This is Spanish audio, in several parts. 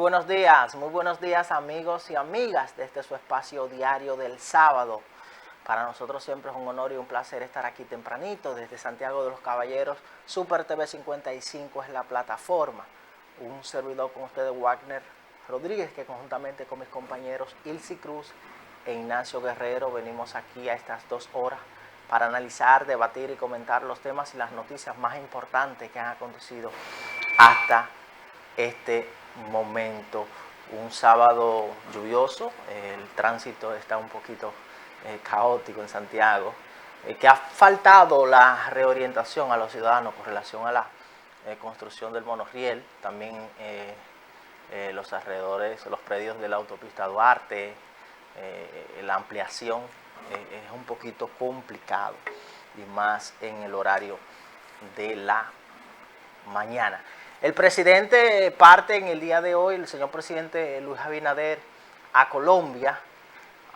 muy buenos días amigos y amigas de este su espacio diario del sábado. Para nosotros siempre es un honor y un placer estar aquí tempranito desde Santiago de los Caballeros. Super TV 55 es la plataforma. Un servidor con ustedes, Wagner Rodríguez, que conjuntamente con mis compañeros Ilsi Cruz e Ignacio Guerrero venimos aquí a estas 2 horas para analizar, debatir y comentar los temas y las noticias más importantes que han acontecido hasta este momento. Un sábado lluvioso, el tránsito está un poquito caótico en Santiago, que ha faltado la reorientación a los ciudadanos con relación a la construcción del monorriel, también los alrededores, los predios de la autopista Duarte, la ampliación es un poquito complicado y más en el horario de la mañana. El presidente parte en el día de hoy, el señor presidente Luis Abinader, a Colombia,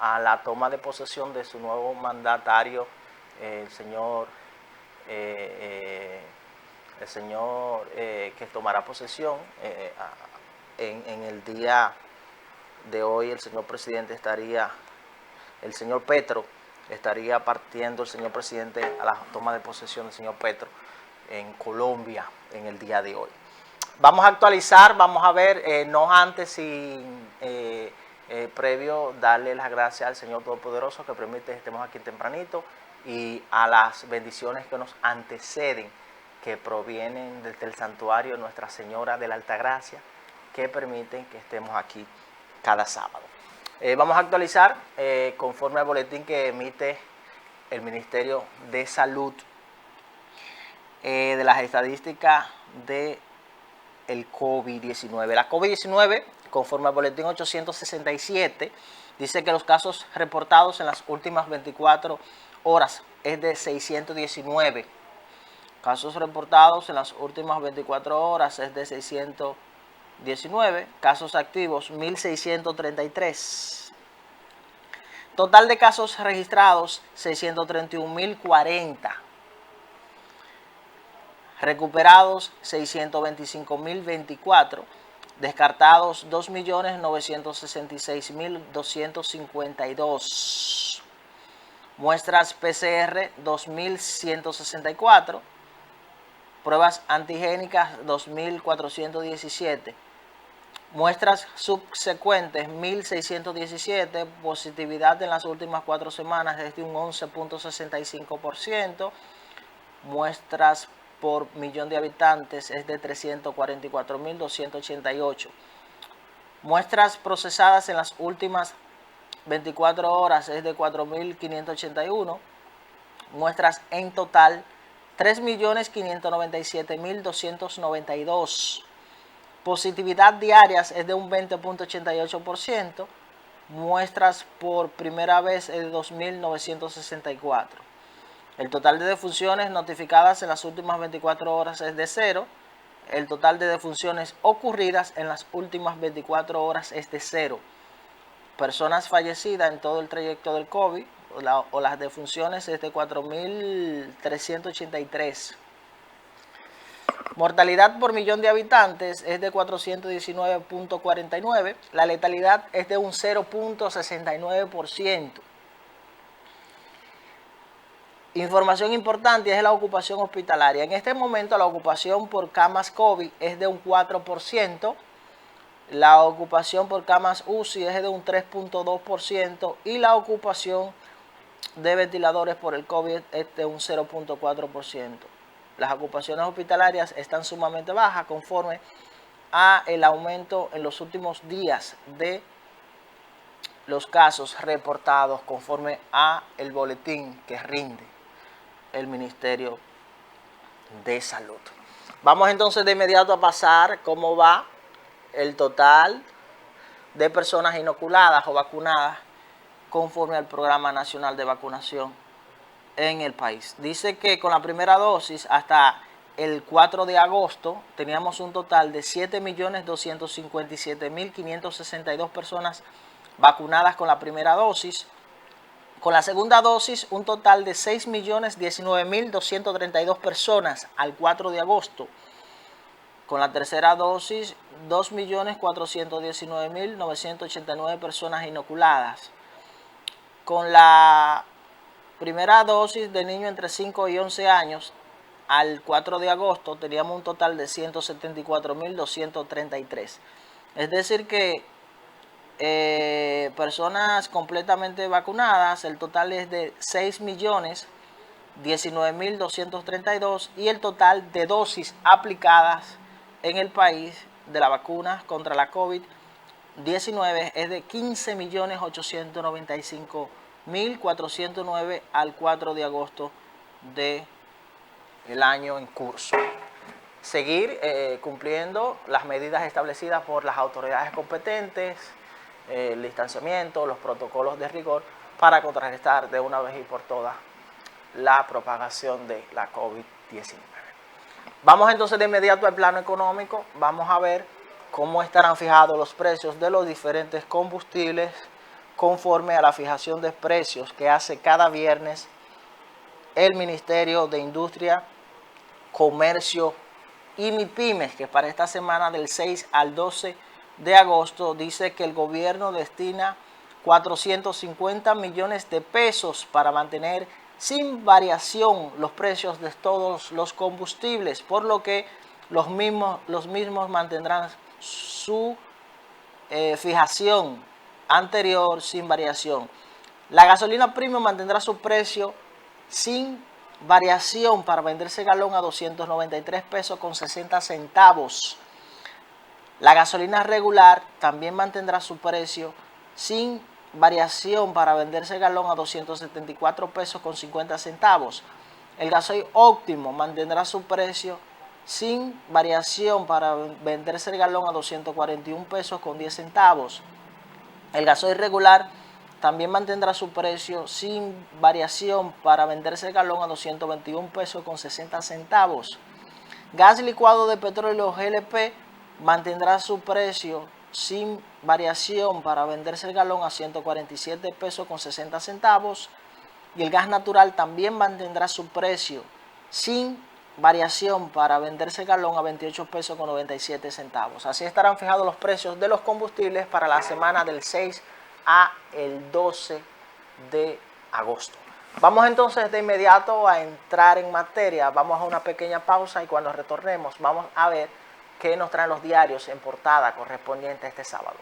a la toma de posesión de su nuevo mandatario, el señor que tomará posesión en el día de hoy. El señor presidente el señor Petro estaría partiendo, el señor presidente, a la toma de posesión del señor Petro en Colombia en el día de hoy. Vamos a actualizar, vamos a ver, no antes sin previo darle las gracias al Señor Todopoderoso que permite que estemos aquí tempranito y a las bendiciones que nos anteceden, que provienen desde el santuario de Nuestra Señora de la Altagracia, que permiten que estemos aquí cada sábado. Vamos a actualizar conforme al boletín que emite el Ministerio de Salud de las estadísticas de el COVID-19. La COVID-19, conforme al boletín 867, dice que los casos reportados en las últimas 24 horas es de 619. Casos reportados en las últimas 24 horas es de 619. Casos activos, 1.633. Total de casos registrados, 631.040. Recuperados 625.024, descartados 2.966.252, muestras PCR 2.164, pruebas antigénicas 2.417, muestras subsecuentes 1.617, positividad en las últimas 4 semanas es de un 11.65%, muestras por millón de habitantes es de 344.288. Muestras procesadas en las últimas 24 horas es de 4.581. Muestras en total 3.597.292. Positividad diarias es de un 20.88%. Muestras por primera vez es de 2.964. El total de defunciones notificadas en las últimas 24 horas es de 0. El total de defunciones ocurridas en las últimas 24 horas es de 0. Personas fallecidas en todo el trayecto del COVID o las defunciones es de 4.383. Mortalidad por millón de habitantes es de 419.49. La letalidad es de un 0.69%. Información importante es la ocupación hospitalaria. En este momento la ocupación por camas COVID es de un 4%, la ocupación por camas UCI es de un 3.2% y la ocupación de ventiladores por el COVID es de un 0.4%. Las ocupaciones hospitalarias están sumamente bajas conforme a el aumento en los últimos días de los casos reportados conforme a el boletín que rinde el Ministerio de Salud. Vamos entonces de inmediato a pasar cómo va el total de personas inoculadas o vacunadas conforme al Programa Nacional de Vacunación en el país. Dice que con la primera dosis hasta el 4 de agosto teníamos un total de 7.257.562 personas vacunadas con la primera dosis. Con la segunda dosis, un total de 6.019.232 personas al 4 de agosto. Con la tercera dosis, 2.419.989 personas inoculadas. Con la primera dosis de niños entre 5 y 11 años, al 4 de agosto teníamos un total de 174.233. Es decir que personas completamente vacunadas, el total es de 6.019.232 y el total de dosis aplicadas en el país de la vacuna contra la COVID-19 es de 15.895.409 al 4 de agosto del año en curso. Seguir cumpliendo las medidas establecidas por las autoridades competentes, el distanciamiento, los protocolos de rigor para contrarrestar de una vez y por todas la propagación de la COVID-19. Vamos entonces de inmediato al plano económico. Vamos a ver cómo estarán fijados los precios de los diferentes combustibles conforme a la fijación de precios que hace cada viernes el Ministerio de Industria, Comercio y MIPYMES, que para esta semana del 6 al 12 de agosto dice que el gobierno destina 450 millones de pesos para mantener sin variación los precios de todos los combustibles, por lo que los mismos mantendrán su fijación anterior sin variación. La gasolina premium mantendrá su precio sin variación para venderse galón a 293 pesos con 60 centavos. La gasolina regular también mantendrá su precio sin variación para venderse galón a 274 pesos con 50 centavos. El gasoil óptimo mantendrá su precio sin variación para venderse el galón a 241 pesos con 10 centavos. El gasoil regular también mantendrá su precio sin variación para venderse el galón a 221 pesos con 60 centavos. Gas licuado de petróleo GLP mantendrá su precio sin variación para venderse el galón a 147 pesos con 60 centavos. Y el gas natural también mantendrá su precio sin variación para venderse el galón a 28 pesos con 97 centavos. Así estarán fijados los precios de los combustibles para la semana del 6 a el 12 de agosto. Vamos entonces de inmediato a entrar en materia. Vamos a una pequeña pausa y cuando retornemos vamos a ver qué nos traen los diarios en portada correspondiente a este sábado.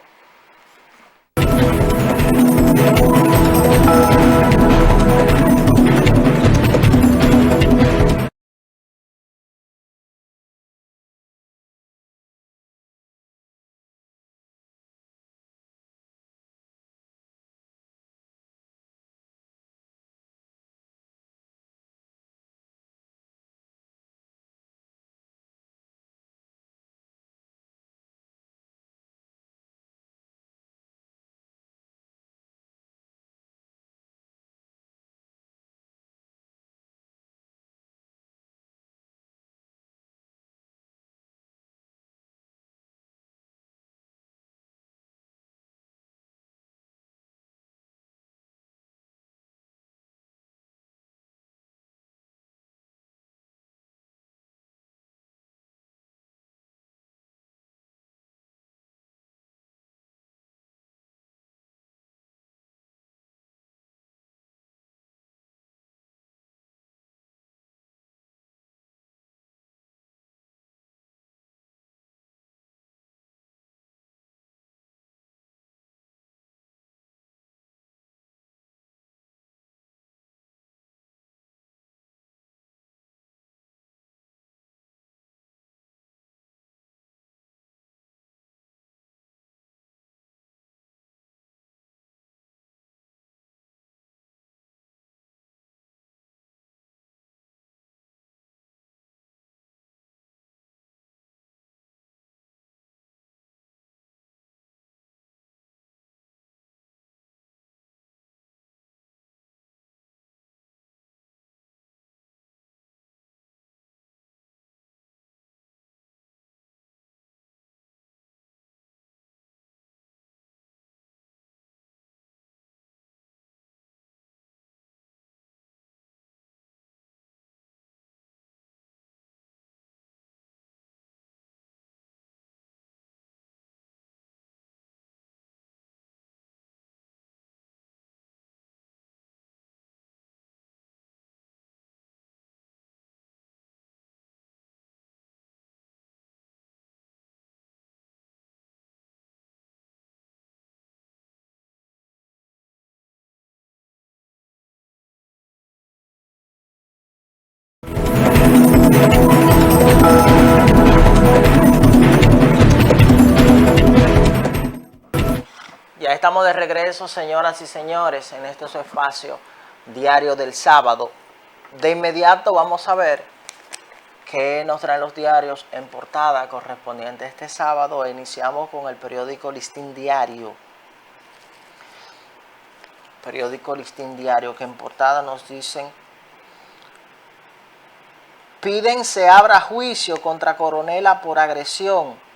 estamos de regreso, señoras y señores, en este su espacio diario del sábado. De inmediato vamos a ver qué nos traen los diarios en portada correspondiente a este sábado. Iniciamos con el periódico Listín Diario. Periódico Listín Diario, que en portada nos dicen: piden se abra juicio contra Coronela por agresión.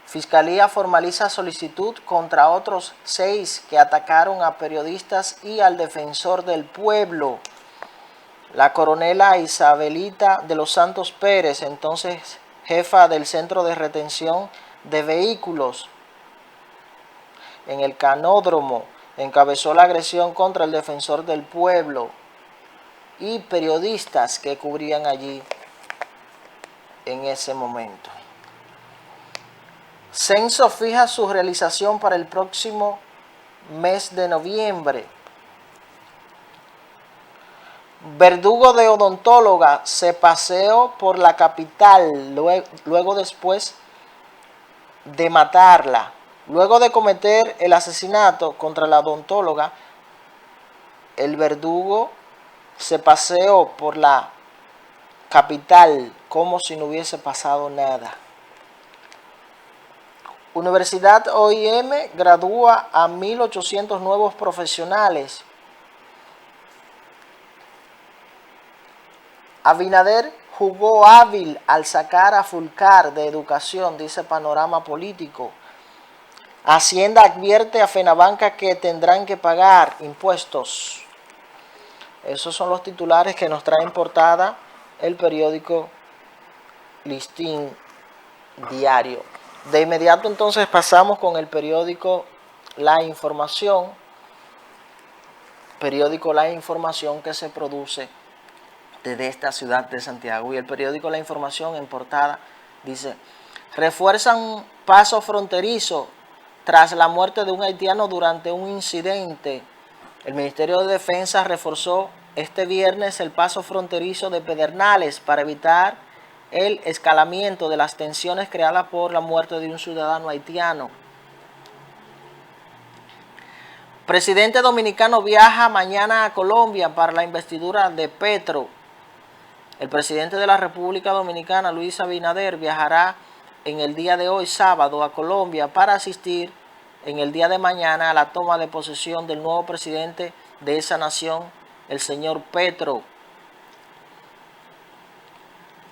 Fiscalía formaliza solicitud contra otros 6 que atacaron a periodistas y al defensor del pueblo. La coronela Isabelita de los Santos Pérez, entonces jefa del Centro de Retención de Vehículos en el Canódromo, encabezó la agresión contra el defensor del pueblo y periodistas que cubrían allí en ese momento. Censo fija su realización para el próximo mes de noviembre. Verdugo de odontóloga se paseó por la capital luego después de matarla. Luego de cometer el asesinato contra la odontóloga, el verdugo se paseó por la capital como si no hubiese pasado nada. Universidad OIM gradúa a 1.800 nuevos profesionales. Abinader jugó hábil al sacar a Fulcar de educación, dice Panorama Político. Hacienda advierte a Fenabanca que tendrán que pagar impuestos. Esos son los titulares que nos trae en portada el periódico Listín Diario. De inmediato entonces pasamos con el periódico La Información. Periódico La Información que se produce desde esta ciudad de Santiago. Y el periódico La Información en portada dice: refuerzan paso fronterizo tras la muerte de un haitiano durante un incidente. El Ministerio de Defensa reforzó este viernes el paso fronterizo de Pedernales para evitar el escalamiento de las tensiones creadas por la muerte de un ciudadano haitiano. Presidente dominicano viaja mañana a Colombia para la investidura de Petro. El presidente de la República Dominicana, Luis Abinader, viajará en el día de hoy, sábado, a Colombia para asistir en el día de mañana a la toma de posesión del nuevo presidente de esa nación, el señor Petro.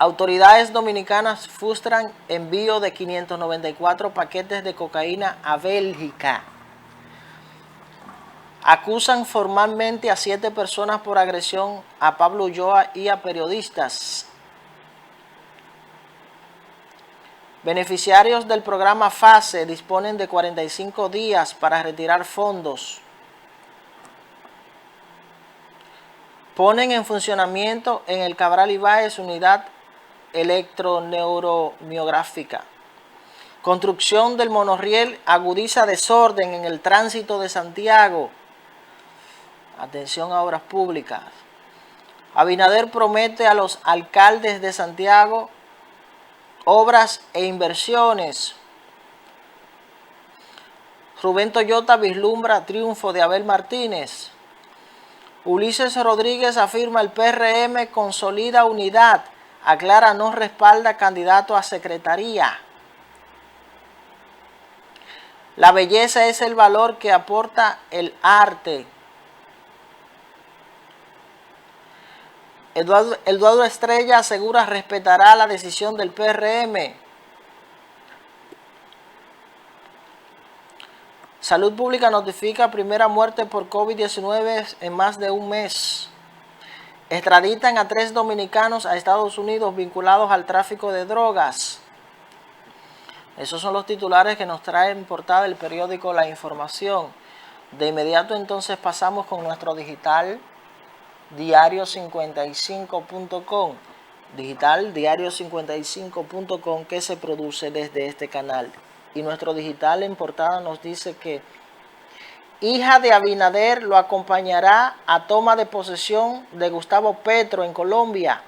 Autoridades dominicanas frustran envío de 594 paquetes de cocaína a Bélgica. Acusan formalmente a 7 personas por agresión a Pablo Ulloa y a periodistas. Beneficiarios del programa FASE disponen de 45 días para retirar fondos. Ponen en funcionamiento en el Cabral Ibáez unidad electroneuromiográfica. Construcción del monorriel agudiza desorden en el tránsito de Santiago. Atención a obras públicas. Abinader promete a los alcaldes de Santiago obras e inversiones. Rubén Toyota vislumbra triunfo de Abel Martínez. Ulises Rodríguez afirma el PRM consolida unidad. Aclara no respalda candidato a secretaría. La belleza es el valor que aporta el arte. Eduardo Estrella asegura respetará la decisión del PRM. Salud Pública notifica primera muerte por COVID-19 en más de un mes. Extraditan a 3 dominicanos a Estados Unidos vinculados al tráfico de drogas. Esos son los titulares que nos trae en portada el periódico La Información. De inmediato entonces pasamos con nuestro digital diario55.com. Digital diario55.com que se produce desde este canal. Y nuestro digital en portada nos dice que hija de Abinader lo acompañará a toma de posesión de Gustavo Petro en Colombia.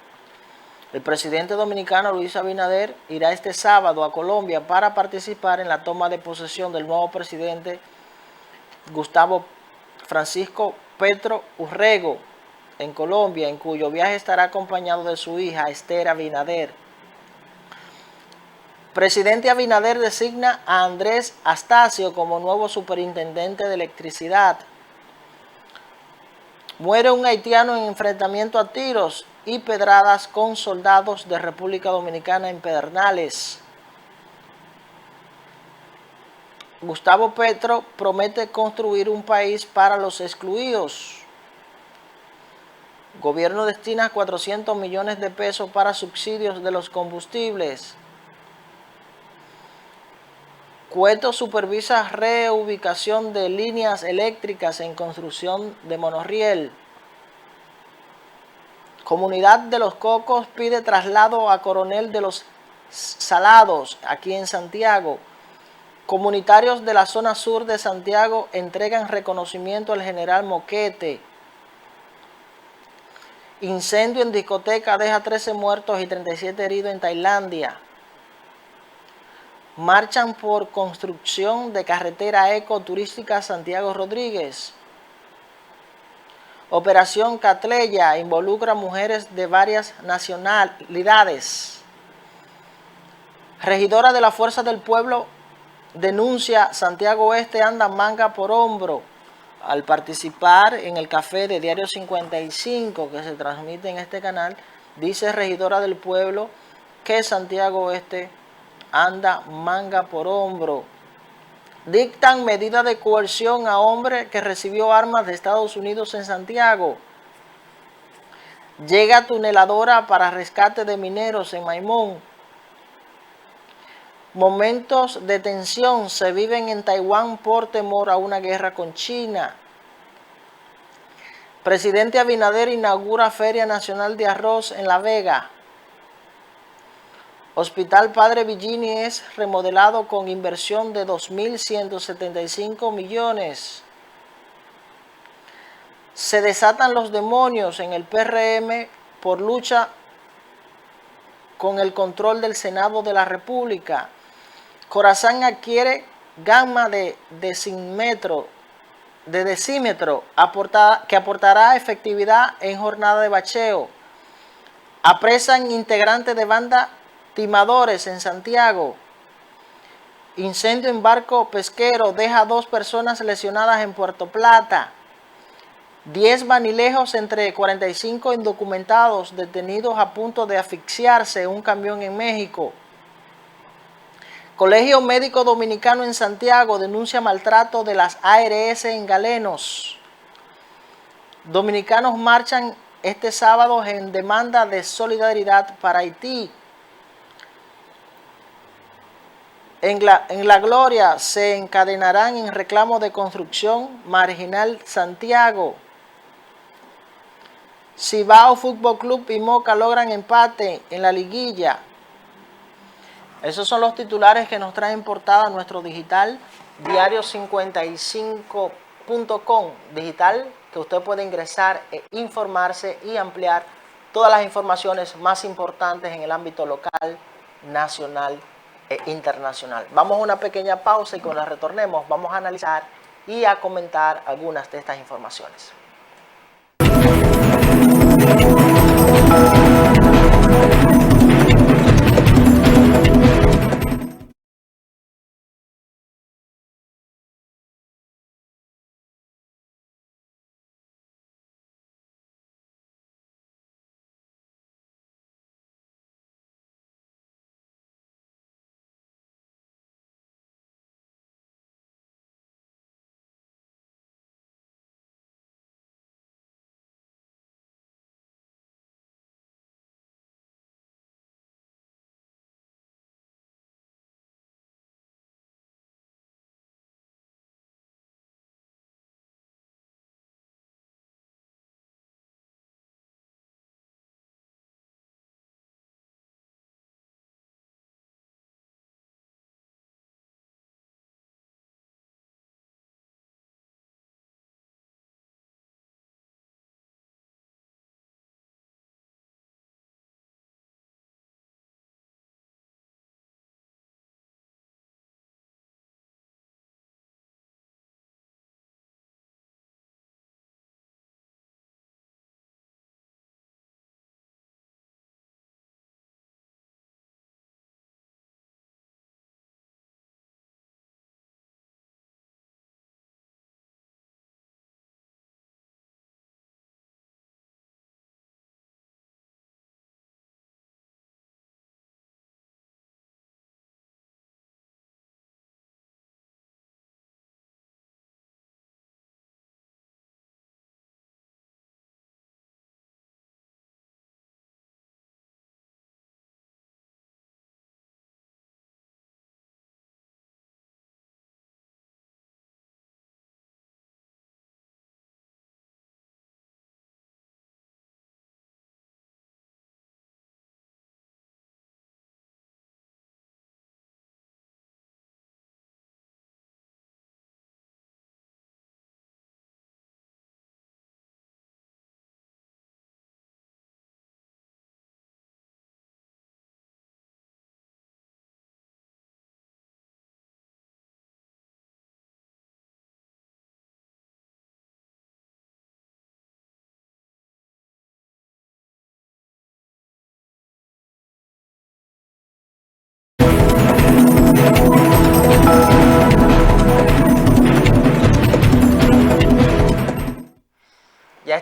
El presidente dominicano Luis Abinader irá este sábado a Colombia para participar en la toma de posesión del nuevo presidente Gustavo Francisco Petro Urrego, en Colombia, en cuyo viaje estará acompañado de su hija Esther Abinader. Presidente Abinader designa a Andrés Astacio como nuevo superintendente de electricidad. Muere un haitiano en enfrentamiento a tiros y pedradas con soldados de República Dominicana en Pedernales. Gustavo Petro promete construir un país para los excluidos. Gobierno destina 400 millones de pesos para subsidios de los combustibles. Cueto supervisa reubicación de líneas eléctricas en construcción de monorriel. Comunidad de Los Cocos pide traslado a Coronel de los Salados, aquí en Santiago. Comunitarios de la zona sur de Santiago entregan reconocimiento al general Moquete. Incendio en discoteca deja 13 muertos y 37 heridos en Tailandia. Marchan por construcción de carretera ecoturística Santiago Rodríguez. Operación Catleya involucra mujeres de varias nacionalidades. Regidora de la Fuerza del Pueblo denuncia Santiago Oeste anda manga por hombro. Al participar en el café de Diario 55 que se transmite en este canal, dice regidora del pueblo que Santiago Oeste anda manga por hombro. Dictan medida de coerción a hombre que recibió armas de Estados Unidos en Santiago. Llega tuneladora para rescate de mineros en Maimón. Momentos de tensión se viven en Taiwán por temor a una guerra con China. Presidente Abinader inaugura Feria Nacional de Arroz en La Vega. Hospital Padre Villini es remodelado con inversión de 2.175 millones. Se desatan los demonios en el PRM por lucha con el control del Senado de la República. Corazán adquiere gama de decímetro que aportará efectividad en jornada de bacheo. Apresan integrantes de banda timadores en Santiago. Incendio en barco pesquero deja 2 personas lesionadas en Puerto Plata. 10 vanilejos entre 45 indocumentados detenidos a punto de asfixiarse en un camión en México. Colegio Médico Dominicano en Santiago denuncia maltrato de las ARS en Galenos. Dominicanos marchan este sábado en demanda de solidaridad para Haití. En la Gloria se encadenarán en reclamo de construcción marginal Santiago. Cibao Fútbol Club y Moca logran empate en la liguilla. Esos son los titulares que nos traen portada nuestro digital diario55.com, digital que usted puede ingresar, informarse y ampliar todas las informaciones más importantes en el ámbito local, nacional e internacional. Vamos a una pequeña pausa y cuando retornemos vamos a analizar y a comentar algunas de estas informaciones.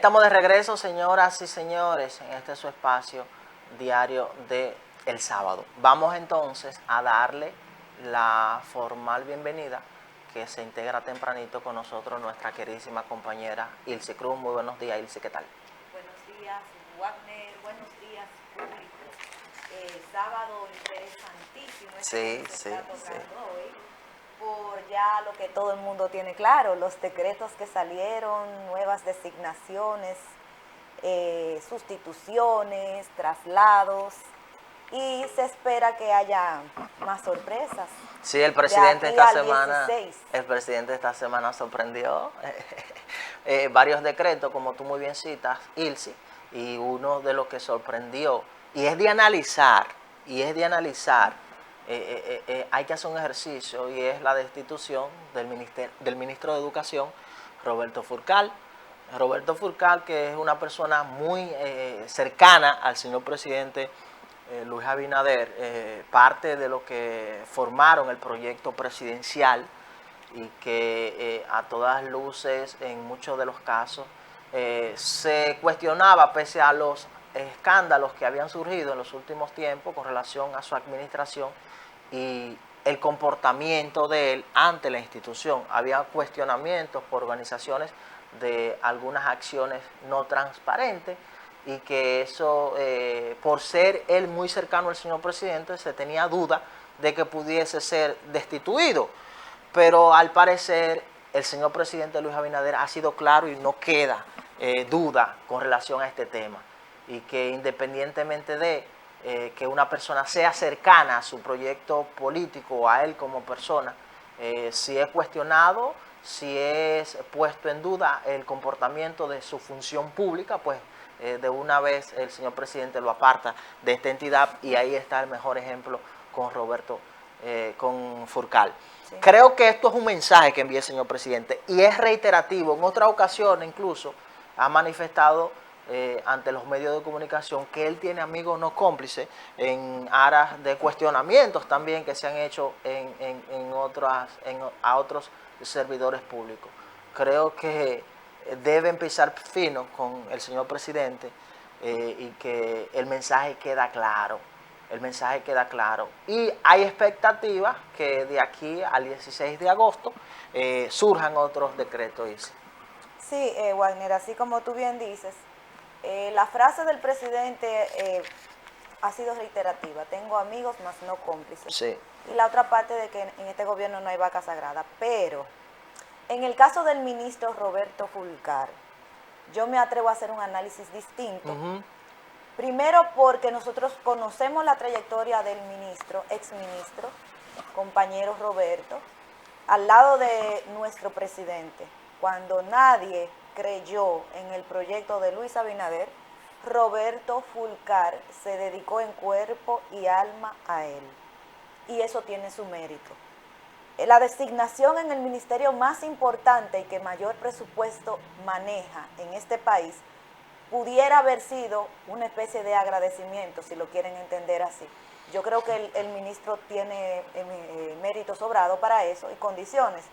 estamos de regreso, señoras y señores, en este su espacio diario de el sábado. Vamos entonces a darle la formal bienvenida que se integra tempranito con nosotros nuestra queridísima compañera Ilse Cruz. Muy buenos días, Ilse, ¿qué tal? Buenos días, Wagner. Buenos días, público. Sábado interesantísimo Sí, que se sí, está tocando sí. hoy, por ya lo que todo el mundo tiene claro, los decretos que salieron, nuevas designaciones, sustituciones, traslados, y se espera que haya más sorpresas Sí, el de presidente aquí esta al semana, 16. el presidente esta semana sorprendió varios decretos, como tú muy bien citas, Ilse, y uno de los que sorprendió, y es de analizar, hay que hacer un ejercicio, y es la destitución del ministro de Educación, Roberto Furcal. Roberto Furcal, que es una persona muy cercana al señor presidente Luis Abinader, parte de lo que formaron el proyecto presidencial y que a todas luces, en muchos de los casos, se cuestionaba pese a los escándalos que habían surgido en los últimos tiempos con relación a su administración y el comportamiento de él ante la institución. Había cuestionamientos por organizaciones de algunas acciones no transparentes y que eso, por ser él muy cercano al señor presidente, se tenía duda de que pudiese ser destituido. Pero al parecer el señor presidente Luis Abinader ha sido claro y no queda duda con relación a este tema. Y que independientemente de que una persona sea cercana a su proyecto político o a él como persona, si es cuestionado, si es puesto en duda el comportamiento de su función pública, pues de una vez el señor presidente lo aparta de esta entidad, y ahí está el mejor ejemplo con con Furcal. Sí. Creo que esto es un mensaje que envía el señor presidente y es reiterativo. En otra ocasión incluso ha manifestado ante los medios de comunicación que él tiene amigos no cómplices en aras de cuestionamientos también que se han hecho a otros servidores públicos. Creo que debe empezar fino con el señor presidente y que el mensaje queda claro. El mensaje queda claro. Y hay expectativas que de aquí al 16 de agosto surjan otros decretos. Sí, Wagner, así como tú bien dices, la frase del presidente ha sido reiterativa. Tengo amigos, más no cómplices. Sí. Y la otra parte de que en este gobierno no hay vaca sagrada. Pero en el caso del ministro Roberto Fulcar, yo me atrevo a hacer un análisis distinto. Primero porque nosotros conocemos la trayectoria del ministro, exministro, compañero Roberto, al lado de nuestro presidente. Cuando nadie creyó en el proyecto de Luis Abinader, Roberto Fulcar se dedicó en cuerpo y alma a él. Y eso tiene su mérito. La designación en el ministerio más importante y que mayor presupuesto maneja en este país pudiera haber sido una especie de agradecimiento, si lo quieren entender así. Yo creo que el ministro tiene mérito sobrado para eso y condiciones.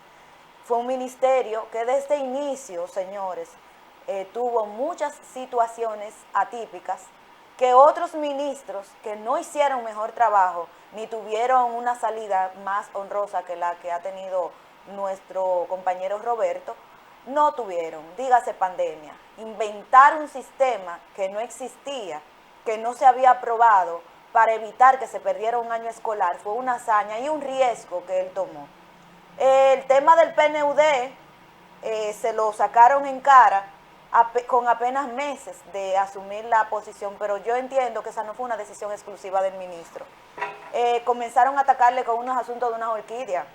Fue un ministerio que desde inicio, señores, tuvo muchas situaciones atípicas que otros ministros que no hicieron mejor trabajo ni tuvieron una salida más honrosa que la que ha tenido nuestro compañero Roberto, no tuvieron. Dígase pandemia, inventar un sistema que no existía, que no se había aprobado para evitar que se perdiera un año escolar, fue una hazaña y un riesgo que él tomó. El tema del PNUD se lo sacaron en cara con apenas meses de asumir la posición, pero yo entiendo que esa no fue una decisión exclusiva del ministro. Comenzaron a atacarle con unos asuntos de unas orquídeas.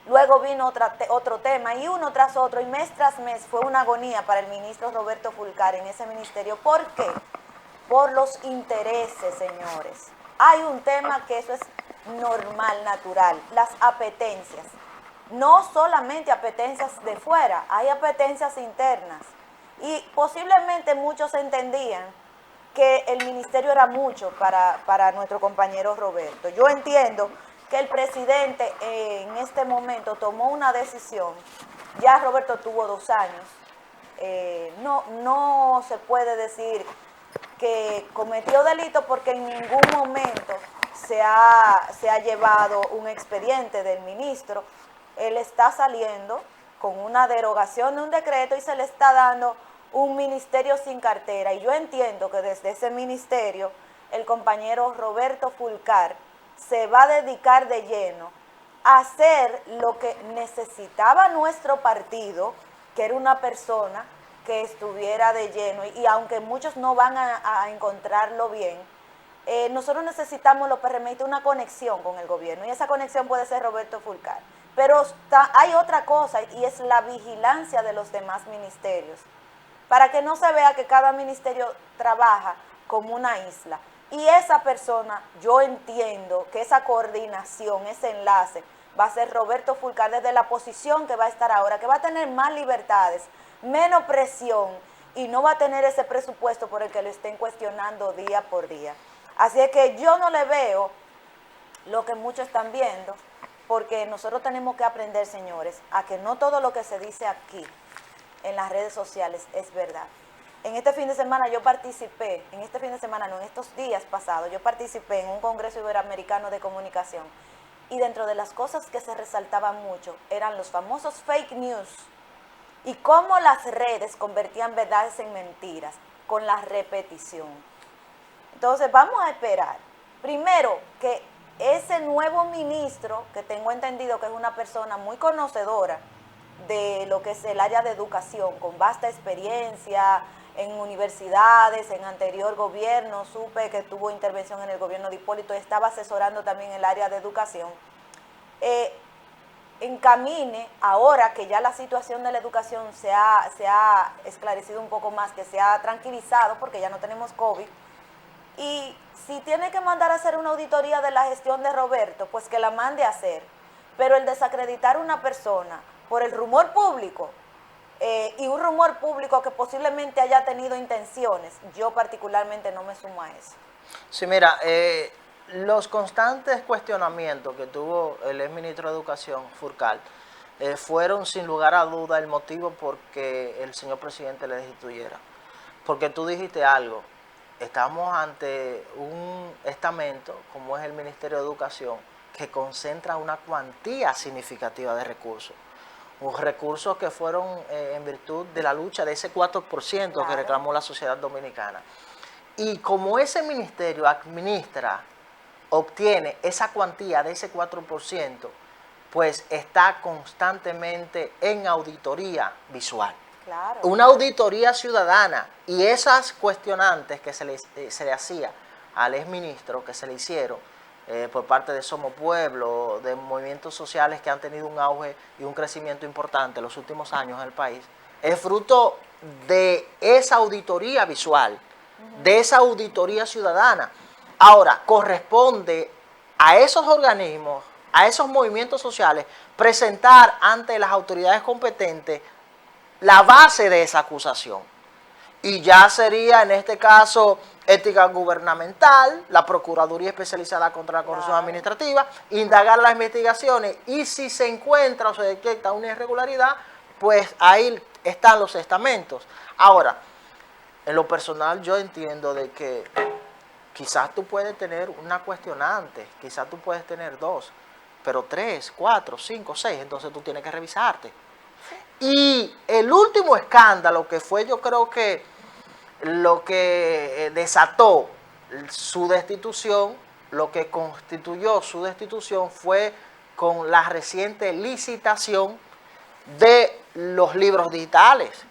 Luego vino otro tema y uno tras otro, y mes tras mes fue una agonía para el ministro Roberto Fulcar en ese ministerio. ¿Por qué? Por los intereses, señores. Hay un tema que eso es normal, natural, las apetencias. No solamente apetencias de fuera, hay apetencias internas. Y posiblemente muchos entendían que el ministerio era mucho para nuestro compañero Roberto. Yo entiendo que el presidente en este momento tomó una decisión. Ya Roberto tuvo 2 años. no se puede decir que cometió delito porque en ningún momento se ha llevado un expediente del ministro. Él está saliendo con una derogación de un decreto y se le está dando un ministerio sin cartera. Y yo entiendo que desde ese ministerio el compañero Roberto Fulcar se va a dedicar de lleno a hacer lo que necesitaba nuestro partido, que era una persona que estuviera de lleno, y aunque muchos no van a encontrarlo bien, nosotros necesitamos los PRMistas una conexión con el gobierno, y esa conexión puede ser Roberto Fulcar. Pero hay otra cosa, y es la vigilancia de los demás ministerios, para que no se vea que cada ministerio trabaja como una isla. Y esa persona, yo entiendo que esa coordinación, ese enlace, va a ser Roberto Fulcar desde la posición que va a estar ahora, que va a tener más libertades, menos presión, y no va a tener ese presupuesto por el que lo estén cuestionando día por día. Así es que yo no le veo lo que muchos están viendo, porque nosotros tenemos que aprender, señores, a que no todo lo que se dice aquí en las redes sociales es verdad. En este fin de semana yo participé, en estos días pasados, yo participé en un Congreso Iberoamericano de Comunicación, y dentro de las cosas que se resaltaban mucho eran los famosos fake news y cómo las redes convertían verdades en mentiras con la repetición. Entonces vamos a esperar, primero, que ese nuevo ministro, que tengo entendido que es una persona muy conocedora de lo que es el área de educación, con vasta experiencia en universidades, en anterior gobierno, supe que tuvo intervención en el gobierno de Hipólito, estaba asesorando también el área de educación, encamine, ahora que ya la situación de la educación se ha esclarecido un poco más, que se ha tranquilizado porque ya no tenemos COVID, y si tiene que mandar a hacer una auditoría de la gestión de Roberto, pues que la mande a hacer, pero el desacreditar a una persona por el rumor público, y un rumor público que posiblemente haya tenido intenciones, yo particularmente no me sumo a eso. Sí, mira, los constantes cuestionamientos que tuvo el exministro de Educación, Fulcar, fueron sin lugar a duda el motivo por que el señor presidente le destituyera. Porque tú dijiste algo, estamos ante un estamento como es el Ministerio de Educación, que concentra una cuantía significativa de recursos. Recursos que fueron en virtud de la lucha de ese 4% claro, que reclamó la sociedad dominicana. Y como ese ministerio obtiene esa cuantía de ese 4%, pues está constantemente en auditoría visual. Claro. Una auditoría ciudadana, y esas cuestionantes que se le hacía al exministro, que se le hicieron, por parte de Somos Pueblo, de movimientos sociales que han tenido un auge y un crecimiento importante en los últimos años en el país, es fruto de esa auditoría visual, de esa auditoría ciudadana. Ahora, corresponde a esos organismos, a esos movimientos sociales, presentar ante las autoridades competentes la base de esa acusación. Y ya sería, en este caso, ética gubernamental, la Procuraduría Especializada contra la Corrupción Administrativa, indagar las investigaciones, y si se encuentra o se detecta una irregularidad, pues ahí están los estamentos. Ahora, en lo personal yo entiendo de que quizás tú puedes tener una cuestionante, quizás tú puedes tener 2, pero 3, 4, 5, 6, entonces tú tienes que revisarte. Y el último escándalo que fue, yo creo que lo que desató su destitución, lo que constituyó su destitución fue con la reciente licitación de los libros digitales,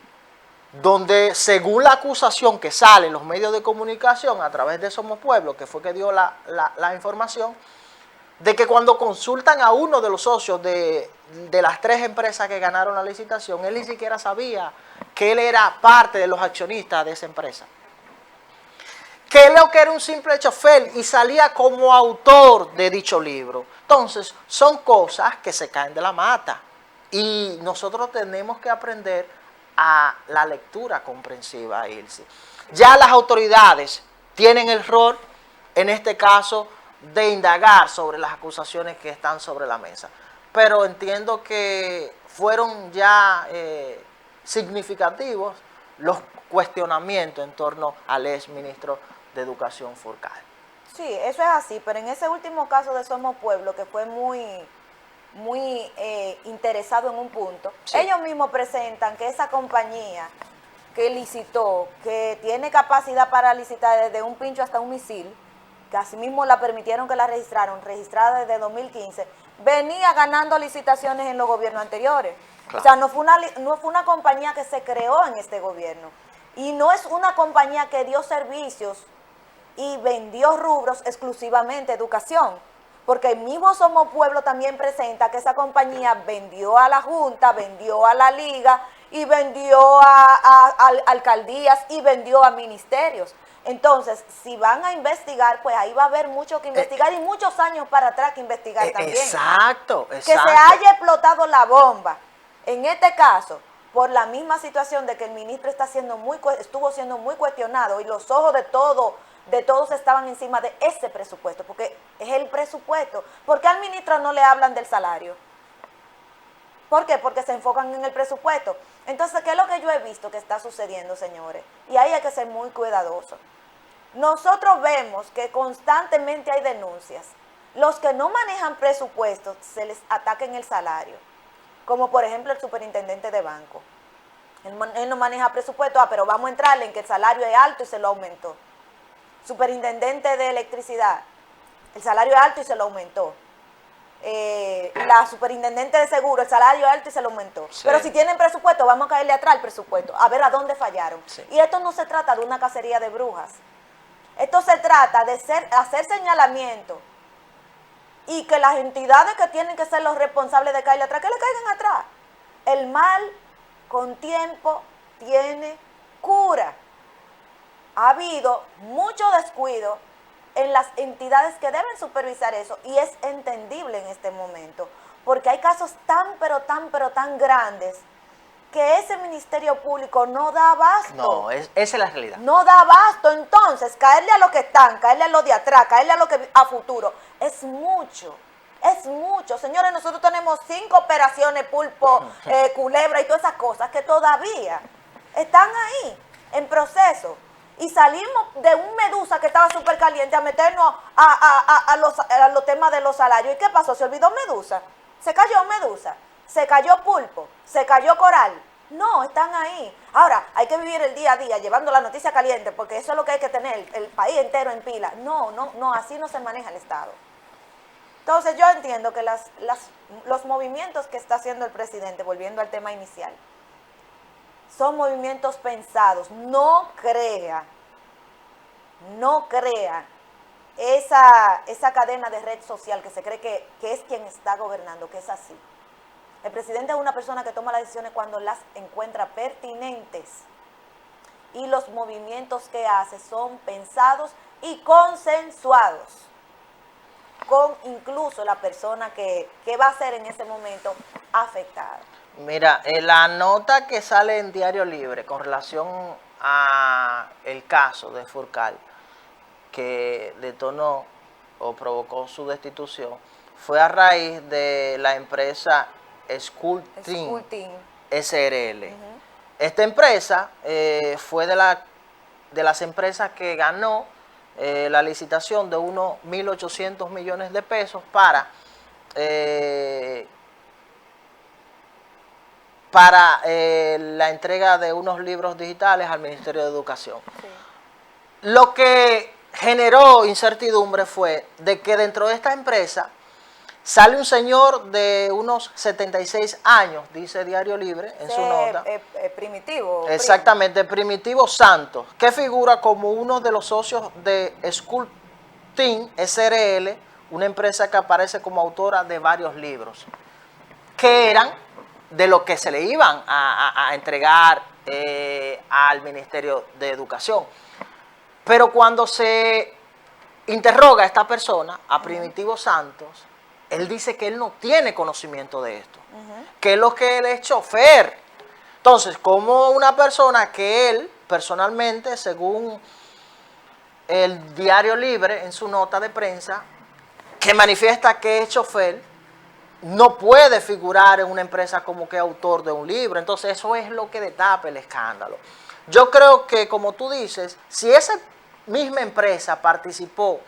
donde según la acusación que sale en los medios de comunicación a través de Somos Pueblo, que fue que dio la información, de que cuando consultan a uno de los socios de las 3 empresas que ganaron la licitación, él ni siquiera sabía que él era parte de los accionistas de esa empresa. Que él era un simple chofer y salía como autor de dicho libro. Entonces, son cosas que se caen de la mata. Y nosotros tenemos que aprender a la lectura comprensiva, Ilse. Ya las autoridades tienen el rol, en este caso, de indagar sobre las acusaciones que están sobre la mesa. Pero entiendo que fueron ya significativos los cuestionamientos en torno al ex ministro de Educación Furcal. Sí, eso es así, pero en ese último caso de Somos Pueblo, que fue muy interesado en un punto, sí, ellos mismos presentan que esa compañía que licitó, que tiene capacidad para licitar desde un pincho hasta un misil, que asimismo la permitieron que la registraron, registrada desde 2015, venía ganando licitaciones en los gobiernos anteriores. Claro. O sea, no fue una compañía que se creó en este gobierno. Y no es una compañía que dio servicios y vendió rubros exclusivamente educación. Porque el mismo Somos Pueblo también presenta que esa compañía vendió a la Junta, vendió a la Liga y vendió a alcaldías y vendió a ministerios. Entonces, si van a investigar, pues ahí va a haber mucho que investigar y muchos años para atrás que investigar también. Exacto. Que se haya explotado la bomba, en este caso, por la misma situación de que el ministro estuvo siendo muy cuestionado y los ojos de todos estaban encima de ese presupuesto, porque es el presupuesto. ¿Por qué al ministro no le hablan del salario? ¿Por qué? Porque se enfocan en el presupuesto. Entonces, ¿qué es lo que yo he visto que está sucediendo, señores? Y ahí hay que ser muy cuidadosos. Nosotros vemos que constantemente hay denuncias. Los que no manejan presupuestos se les ataca en el salario, como por ejemplo el superintendente de banco. Él no maneja presupuesto, pero vamos a entrarle en que el salario es alto y se lo aumentó. Superintendente de electricidad, el salario es alto y se lo aumentó. La superintendente de seguro, el salario es alto y se lo aumentó. Sí. Pero si tienen presupuesto, vamos a caerle atrás al presupuesto, a ver a dónde fallaron. Sí. Y esto no se trata de una cacería de brujas. Esto se trata de hacer señalamiento y que las entidades que tienen que ser los responsables de caerle atrás, que le caigan atrás. El mal con tiempo tiene cura. Ha habido mucho descuido en las entidades que deben supervisar eso y es entendible en este momento, porque hay casos tan grandes que ese Ministerio Público no da abasto. No, esa es la realidad. No da abasto, entonces, caerle a los que están, caerle a los de atrás, caerle a los que a futuro, es mucho. Es mucho. Señores, nosotros tenemos 5 operaciones, Pulpo, Culebra y todas esas cosas que todavía están ahí, en proceso. Y salimos de un Medusa que estaba súper caliente a meternos a los temas de los salarios. ¿Y qué pasó? ¿Se olvidó Medusa? ¿Se cayó Medusa? ¿Se cayó Pulpo? ¿Se cayó Coral? No, están ahí. Ahora, hay que vivir el día a día llevando la noticia caliente, porque eso es lo que hay que tener, el país entero en pila. No, así no se maneja el Estado. Entonces yo entiendo que los movimientos que está haciendo el presidente, volviendo al tema inicial, son movimientos pensados. No crea esa cadena de red social que se cree que es quien está gobernando, que es así. El presidente es una persona que toma las decisiones cuando las encuentra pertinentes. Y los movimientos que hace son pensados y consensuados con incluso la persona que va a ser en ese momento afectada. Mira, la nota que sale en Diario Libre con relación a el caso de Furcal, que detonó o provocó su destitución, fue a raíz de la empresa School Team SRL. Esta empresa fue de las empresas que ganó la licitación de unos 1.800 millones de pesos para la entrega de unos libros digitales al Ministerio de Educación. Sí. Lo que generó incertidumbre fue de que dentro de esta empresa sale un señor de unos 76 años, dice Diario Libre en su nota. Primitivo. Exactamente, Primitivo Santos, que figura como uno de los socios de School Team SRL, una empresa que aparece como autora de varios libros, que eran de lo que se le iban a entregar al Ministerio de Educación. Pero cuando se interroga a esta persona, a Primitivo Santos, él dice que él no tiene conocimiento de esto, que es lo que él es chofer. Entonces, como una persona que él personalmente, según el Diario Libre en su nota de prensa, que manifiesta que es chofer, no puede figurar en una empresa como que autor de un libro. Entonces eso es lo que destapa el escándalo. Yo creo que, como tú dices, si esa misma empresa participó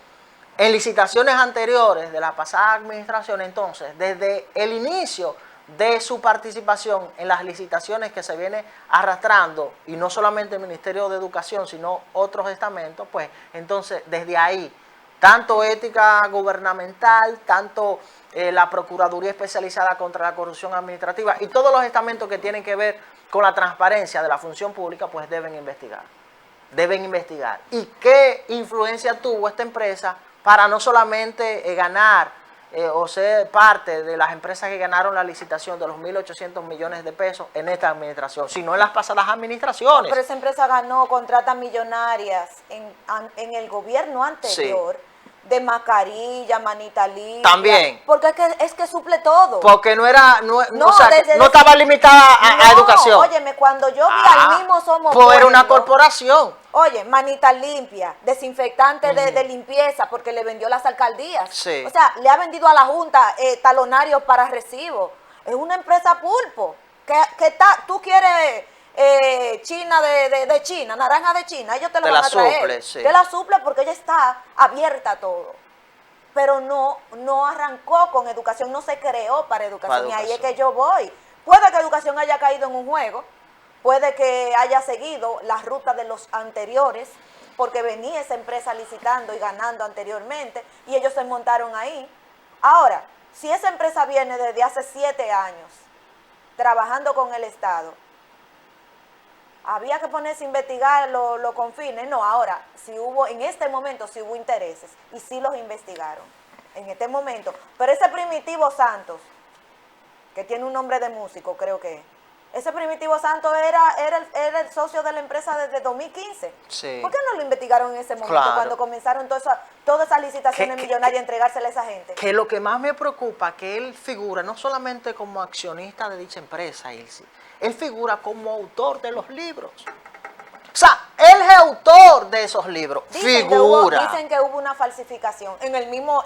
en licitaciones anteriores de la pasada administración, entonces desde el inicio de su participación en las licitaciones que se viene arrastrando, y no solamente el Ministerio de Educación, sino otros estamentos, pues entonces desde ahí, tanto ética gubernamental, tanto la Procuraduría Especializada contra la Corrupción Administrativa y todos los estamentos que tienen que ver con la transparencia de la función pública, pues deben investigar. Deben investigar. ¿Y qué influencia tuvo esta empresa para no solamente ganar o ser parte de las empresas que ganaron la licitación de los 1.800 millones de pesos en esta administración, sino en las pasadas administraciones? Pero esa empresa ganó contratas millonarias en el gobierno anterior. Sí. De mascarilla, manita limpia. También. Porque es que suple todo. Porque no era, no estaba limitada a educación. Óyeme, cuando yo vi al mismo Somos Pueblo. Era una corporación. Oye, manita limpia, desinfectante de limpieza, porque le vendió las alcaldías. Sí. O sea, le ha vendido a la Junta talonarios para recibo. Es una empresa pulpo. Tú quieres China de China, naranja de China, ellos te la van a traer. Suple, sí. Te la suple porque ella está abierta a todo. Pero no arrancó con educación, no se creó para educación. Y ahí es que yo voy. Puede que educación haya caído en un juego, puede que haya seguido las rutas de los anteriores, porque venía esa empresa licitando y ganando anteriormente, y ellos se montaron ahí. Ahora, si esa empresa viene desde hace 7 años, trabajando con el Estado, había que ponerse a investigar los confines. No, ahora, en este momento sí hubo intereses y sí los investigaron, en este momento. Pero ese Primitivo Santos, que tiene un nombre de músico, creo que ese Primitivo Santos era el socio de la empresa desde 2015. Sí. ¿Por qué no lo investigaron en ese momento, claro, cuando comenzaron todas esas licitaciones millonarias a entregárselas a esa gente? Que lo que más me preocupa, que él figura no solamente como accionista de dicha empresa, Ilse, él figura como autor de los libros. O sea, él es autor de esos libros. Dicen que hubo una falsificación en el mismo.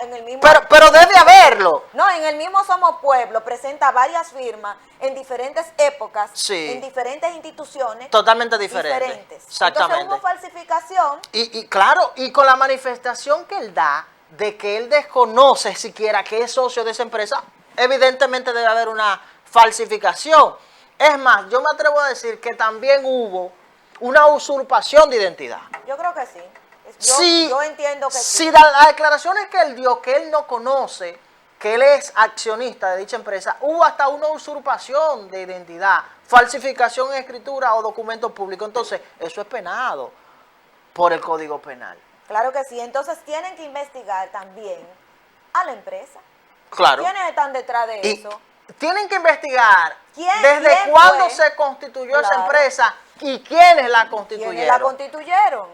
Pero debe haberlo. No, en el mismo Somos Pueblo presenta varias firmas en diferentes épocas, sí, en diferentes instituciones. Totalmente diferentes. Exactamente. Entonces hubo falsificación. Y claro, y con la manifestación que él da de que él desconoce siquiera que es socio de esa empresa, evidentemente debe haber una falsificación. Es más, yo me atrevo a decir que también hubo una usurpación de identidad. Yo creo que sí. Yo entiendo que sí. Si las declaraciones que él dio, que él no conoce, que él es accionista de dicha empresa, hubo hasta una usurpación de identidad, falsificación en escritura o documentos públicos. Entonces, eso es penado por el Código Penal. Claro que sí. Entonces, tienen que investigar también a la empresa. Claro. ¿Quiénes están detrás de eso? Tienen que investigar desde cuándo se constituyó esa empresa y quiénes la constituyeron. ¿Quiénes la constituyeron?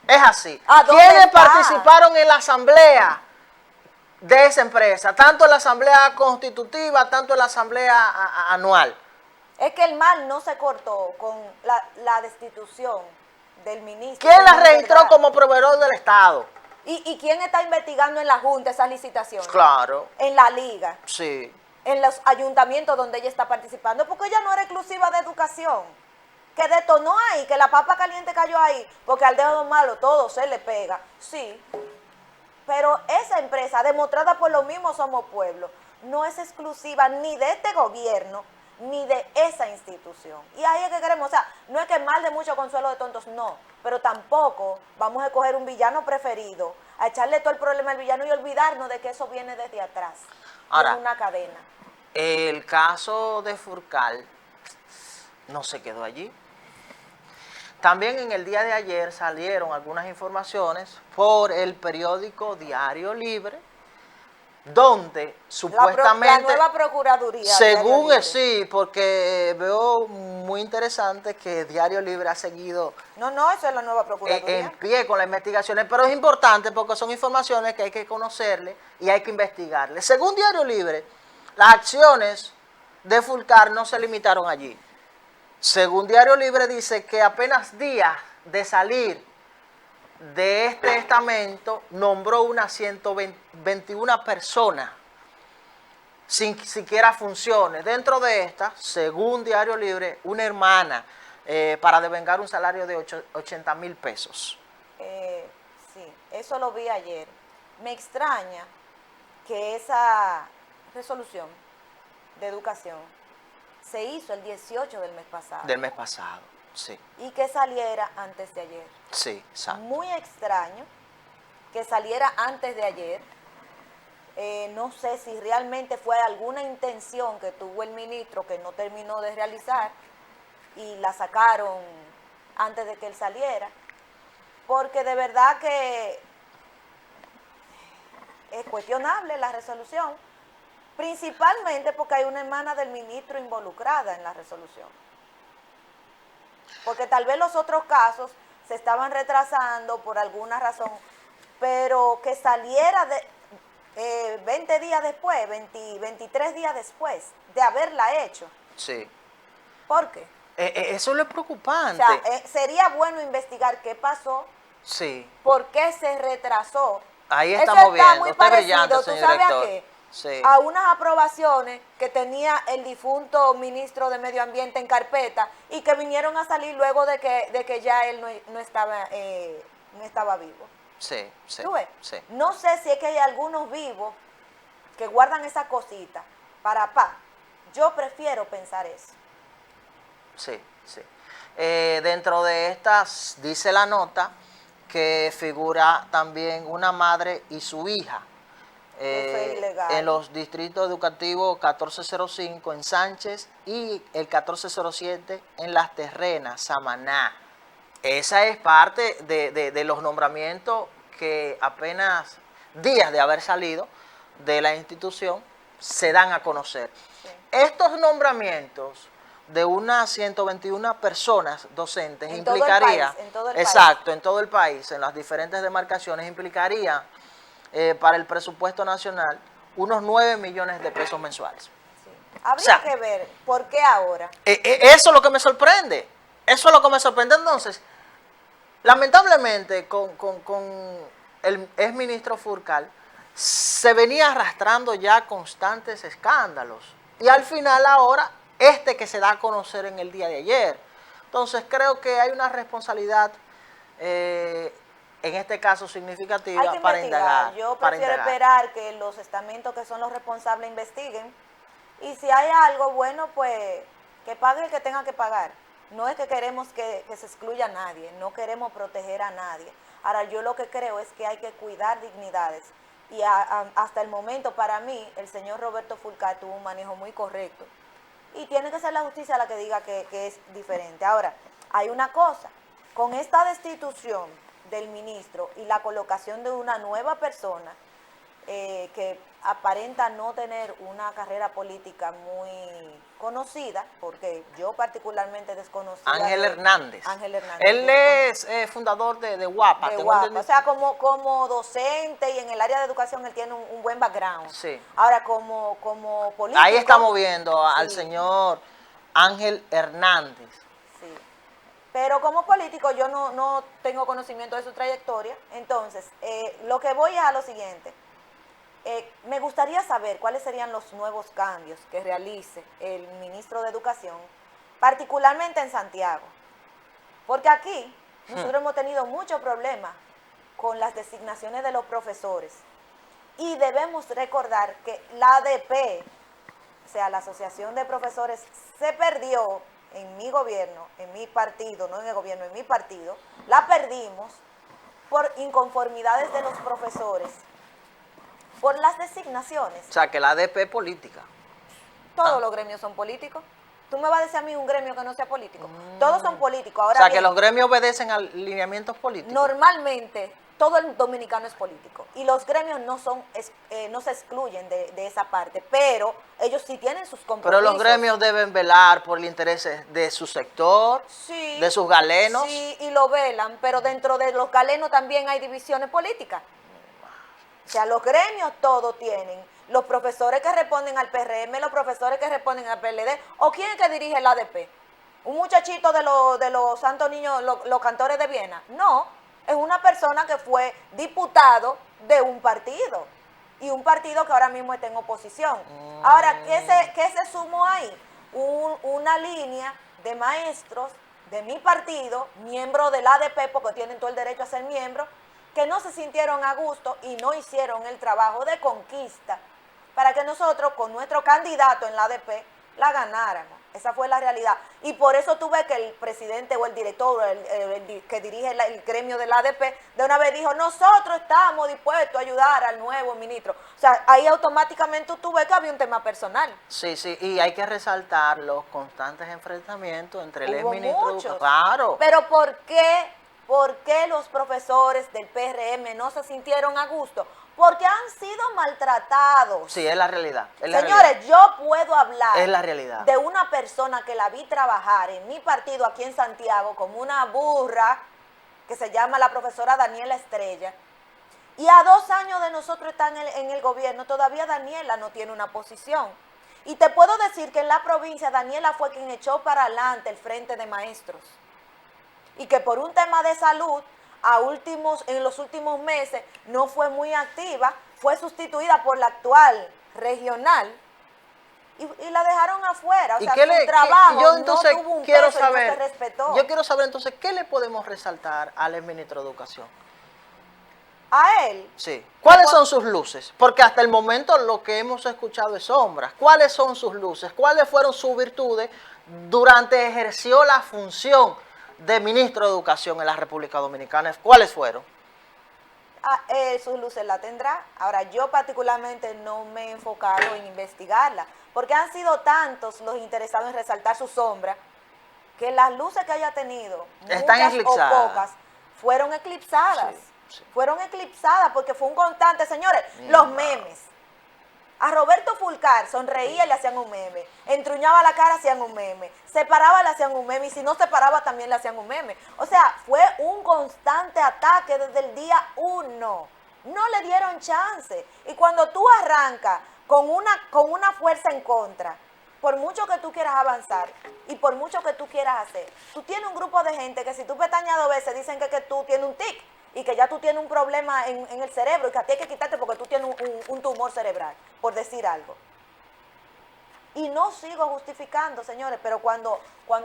Es así. ¿Quiénes participaron en la asamblea de esa empresa? Tanto en la asamblea constitutiva, tanto en la asamblea anual. Es que el mal no se cortó con la destitución del ministro. ¿Quién la registró como proveedor del Estado? ¿Y quién está investigando en la Junta esas licitaciones? Claro. En la Liga. Sí. En los ayuntamientos donde ella está participando, porque ella no era exclusiva de educación, que detonó ahí, que la papa caliente cayó ahí, porque al dedo malo todo se le pega, sí, pero esa empresa, demostrada por los mismos Somos Pueblo, no es exclusiva ni de este gobierno, ni de esa institución, y ahí es que queremos, o sea, no es que mal de mucho consuelo de tontos, no, pero tampoco vamos a coger un villano preferido, a echarle todo el problema al villano y olvidarnos de que eso viene desde atrás. Ahora, es una cadena. El caso de Furcal no se quedó allí. También en el día de ayer salieron algunas informaciones por el periódico Diario Libre, donde supuestamente... La nueva Procuraduría. Según sí, porque veo muy interesante que Diario Libre ha seguido... No, eso es la nueva Procuraduría. En pie con las investigaciones, pero es importante porque son informaciones que hay que conocerle y hay que investigarle. Según Diario Libre, las acciones de Furcal no se limitaron allí. Según Diario Libre dice que apenas días de salir de este estamento nombró unas 121 personas. sin siquiera funciones. Dentro de esta, según Diario Libre, una hermana para devengar un salario de 80,000 pesos. Sí, eso lo vi ayer. Me extraña que esa resolución de educación se hizo el 18 del mes pasado. Del mes pasado, sí. Y que saliera antes de ayer. Sí, exacto. Muy extraño que saliera antes de ayer. No sé si realmente fue alguna intención que tuvo el ministro que no terminó de realizar y la sacaron antes de que él saliera, porque de verdad que es cuestionable la resolución, principalmente porque hay una hermana del ministro involucrada en la resolución. Porque tal vez los otros casos se estaban retrasando por alguna razón, pero que saliera de 20 días después, 23 días después de haberla hecho. Sí. ¿Por qué? Eso es lo preocupante. O sea, sería bueno investigar qué pasó, sí. por qué se retrasó. Ahí eso estamos está viendo. muy Está parecido, brillante, ¿tú señor sabes director. a qué? Sí. A unas aprobaciones que tenía el difunto ministro de Medio Ambiente en carpeta y que vinieron a salir luego de que ya él no estaba vivo. Sí, sí. ¿Tú ves? Sí. No sé si es que hay algunos vivos que guardan esa cosita para Yo prefiero pensar eso. Sí, sí. Dentro de estas, dice la nota, que figura también una madre y su hija. Eso es ilegal. En los distritos educativos 1405 en Sánchez y el 1407 en Las Terrenas, Samaná. Esa es parte de los nombramientos que apenas días de haber salido de la institución se dan a conocer. Sí. Estos nombramientos de unas 121 personas docentes en implicaría, todo el país, en todo el exacto, país. En todo el país, en las diferentes demarcaciones, implicaría para el presupuesto nacional unos 9 millones de pesos mensuales. Sí. Habría que ver por qué ahora. Eso es lo que me sorprende. Eso es lo que me sorprende. Entonces, lamentablemente, con el exministro Furcal, se venía arrastrando ya constantes escándalos. Y al final ahora, que se da a conocer en el día de ayer. Entonces, creo que hay una responsabilidad, en este caso significativa, hay que para indagar. Yo prefiero esperar que los estamentos que son los responsables investiguen. Y si hay algo, bueno, pues que pague el que tenga que pagar. No es que queremos que se excluya a nadie, no queremos proteger a nadie. Ahora, yo lo que creo es que hay que cuidar dignidades. Y hasta el momento, para mí, el señor Roberto Fulcar tuvo un manejo muy correcto. Y tiene que ser la justicia la que diga que es diferente. Ahora, hay una cosa, con esta destitución del ministro y la colocación de una nueva persona que aparenta no tener una carrera política muy conocida, porque yo particularmente desconocía. Ángel Hernández. Ángel Hernández. Él es fundador de UAPA. De UAPA. O sea, como docente y en el área de educación él tiene un buen background. Sí. Ahora, como político. Ahí estamos viendo al señor Ángel Hernández. Sí. Pero como político yo no tengo conocimiento de su trayectoria. Entonces, lo que voy es a lo siguiente. Me gustaría saber cuáles serían los nuevos cambios que realice el ministro de Educación, particularmente en Santiago. Porque aquí nosotros hemos tenido muchos problemas con las designaciones de los profesores. Y debemos recordar que la ADP, o sea, la Asociación de Profesores, se perdió en mi gobierno, en mi partido, no en el gobierno, en mi partido, la perdimos por inconformidades de los profesores, por las designaciones. O sea, que la ADP es política. Todos los gremios son políticos. ¿Tú me vas a decir a mí un gremio que no sea político? Todos son políticos. Ahora o sea, bien, que los gremios obedecen a lineamientos políticos. Normalmente, todo el dominicano es político. Y los gremios no se excluyen de esa parte. Pero ellos sí tienen sus compromisos. Pero los gremios deben velar por el interés de su sector, sí, de sus galenos. Sí, y lo velan. Pero dentro de los galenos también hay divisiones políticas. O sea, los gremios todos tienen, los profesores que responden al PRM, los profesores que responden al PLD, o quién es que dirige el ADP, un muchachito de los santos niños, los cantores de Viena. No, es una persona que fue diputado de un partido y un partido que ahora mismo está en oposición. Ahora, ¿qué se sumó ahí? Una línea de maestros de mi partido, miembros del ADP, porque tienen todo el derecho a ser miembros, que no se sintieron a gusto y no hicieron el trabajo de conquista para que nosotros, con nuestro candidato en la ADP, la ganáramos. Esa fue la realidad. Y por eso tuve que el presidente o el director el que dirige el gremio del ADP de una vez dijo, nosotros estamos dispuestos a ayudar al nuevo ministro. O sea, ahí automáticamente tuve que había un tema personal. Sí, sí, y hay que resaltar los constantes enfrentamientos entre el exministro. Muchos. Claro. Pero ¿por qué los profesores del PRM no se sintieron a gusto? Porque han sido maltratados. Sí, es la realidad. Señores, yo puedo hablar es la realidad de una persona que la vi trabajar en mi partido aquí en Santiago como una burra, que se llama la profesora Daniela Estrella, y a 2 años de nosotros estar en el gobierno, todavía Daniela no tiene una posición. Y te puedo decir que en la provincia Daniela fue quien echó para adelante el frente de maestros. Y que por un tema de salud, en los últimos meses no fue muy activa, fue sustituida por la actual regional y la dejaron afuera. O sea, su trabajo yo entonces no tuvo un quiero peso saber, y no se respetó. Yo quiero saber entonces, ¿qué le podemos resaltar al exministro de Educación? A él. Sí. ¿Cuáles son sus luces? Porque hasta el momento lo que hemos escuchado es sombras. ¿Cuáles son sus luces? ¿Cuáles fueron sus virtudes durante ejerció la función de ministro de Educación en la República Dominicana? ¿Cuáles fueron? Sus luces la tendrá. Ahora, yo particularmente no me he enfocado en investigarla, porque han sido tantos los interesados en resaltar su sombra, que las luces que haya tenido, muchas o pocas, fueron eclipsadas. Sí. Fueron eclipsadas porque fue un constante, señores, los memes. A Roberto Fulcar sonreía y le hacían un meme, entruñaba la cara, hacían un meme, se paraba, le hacían un meme, y si no se paraba también le hacían un meme. O sea, fue un constante ataque desde el día 1. No le dieron chance. Y cuando tú arrancas con una fuerza en contra, por mucho que tú quieras avanzar y por mucho que tú quieras hacer, tú tienes un grupo de gente que si tú pestañas 2 veces dicen que tú tienes un tic y que ya tú tienes un problema en el cerebro y que a ti hay que quitarte porque tú tienes un tumor cerebral, por decir algo. Y no sigo justificando, señores, pero cuando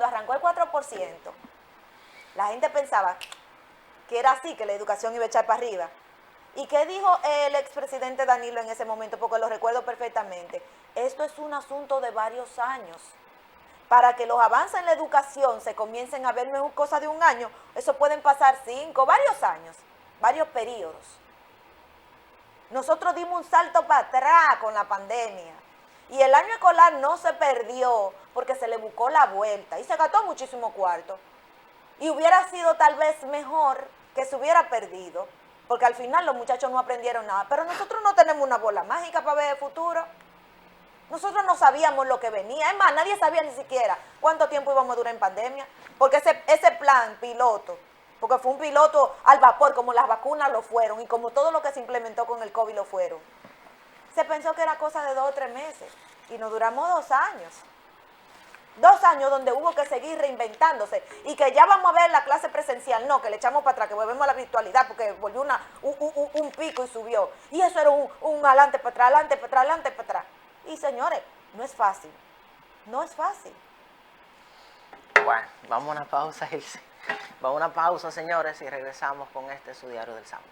arrancó el 4%, la gente pensaba que era así, que la educación iba a echar para arriba. ¿Y qué dijo el expresidente Danilo en ese momento? Porque lo recuerdo perfectamente. Esto es un asunto de varios años. Para que los avances en la educación se comiencen a ver mejor cosa de un año, eso pueden pasar 5, varios años, varios periodos. Nosotros dimos un salto para atrás con la pandemia. Y el año escolar no se perdió porque se le buscó la vuelta y se gastó muchísimo cuarto. Y hubiera sido tal vez mejor que se hubiera perdido, porque al final los muchachos no aprendieron nada. Pero nosotros no tenemos una bola mágica para ver el futuro. Nosotros no sabíamos lo que venía. Es más, nadie sabía ni siquiera cuánto tiempo íbamos a durar en pandemia. Porque ese plan piloto, porque fue un piloto al vapor, como las vacunas lo fueron y como todo lo que se implementó con el COVID lo fueron. Se pensó que era cosa de 2 o 3 meses y nos duramos 2 años. 2 años donde hubo que seguir reinventándose y que ya vamos a ver la clase presencial, no, que le echamos para atrás, que volvemos a la virtualidad porque volvió un pico y subió. Y eso era un adelante para atrás, adelante para atrás, adelante para atrás. Y señores, no es fácil, no es fácil. Bueno, vamos a una pausa, Ilse. Vamos a una pausa, señores, y regresamos con su diario del sábado.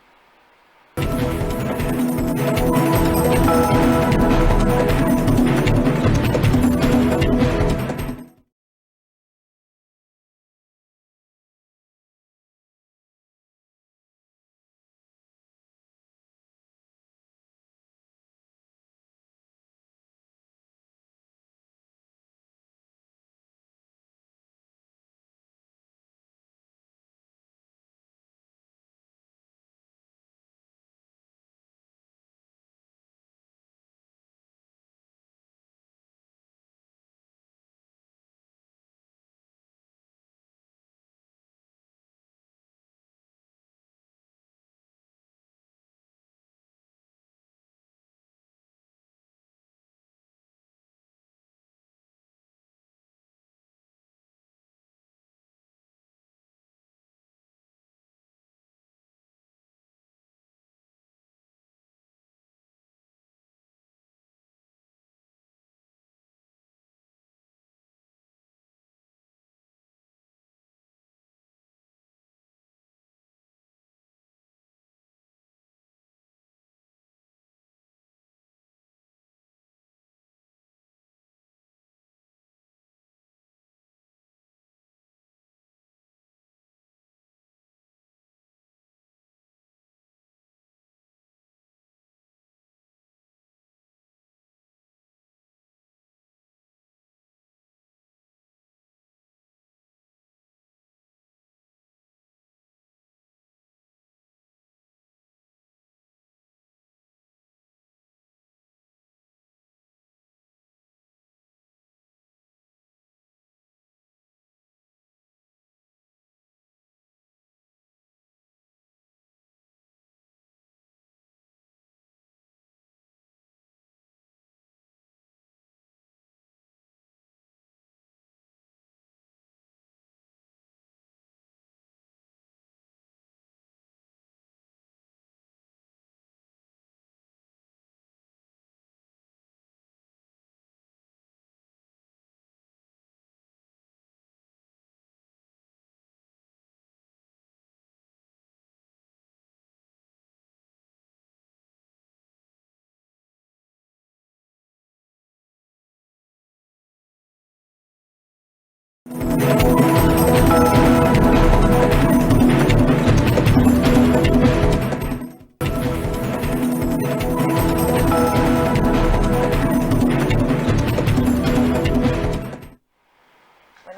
Bueno,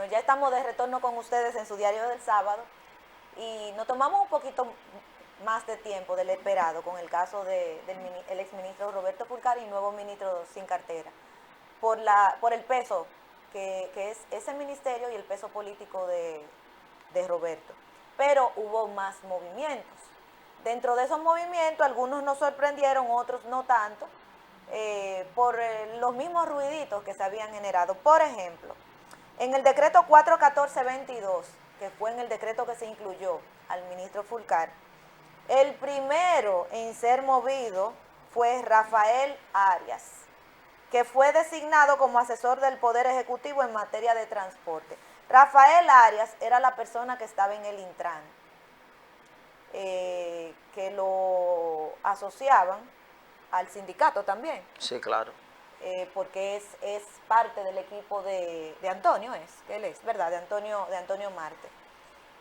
ya estamos de retorno con ustedes en su diario del sábado y nos tomamos un poquito más de tiempo del esperado con el caso del exministro Roberto Fulcar y nuevo ministro sin cartera, por el peso que es ese ministerio y el peso político de Roberto. Pero hubo más movimientos. Dentro de esos movimientos, algunos nos sorprendieron, otros no tanto, por los mismos ruiditos que se habían generado. Por ejemplo, en el decreto 414-22, que fue en el decreto que se incluyó al ministro Fulcar, el primero en ser movido fue Rafael Arias, que fue designado como asesor del Poder Ejecutivo en materia de transporte. Rafael Arias era la persona que estaba en el Intran, que lo asociaban al sindicato también. Sí, claro. Porque es parte del equipo de Antonio, que él es, ¿verdad? De Antonio Marte.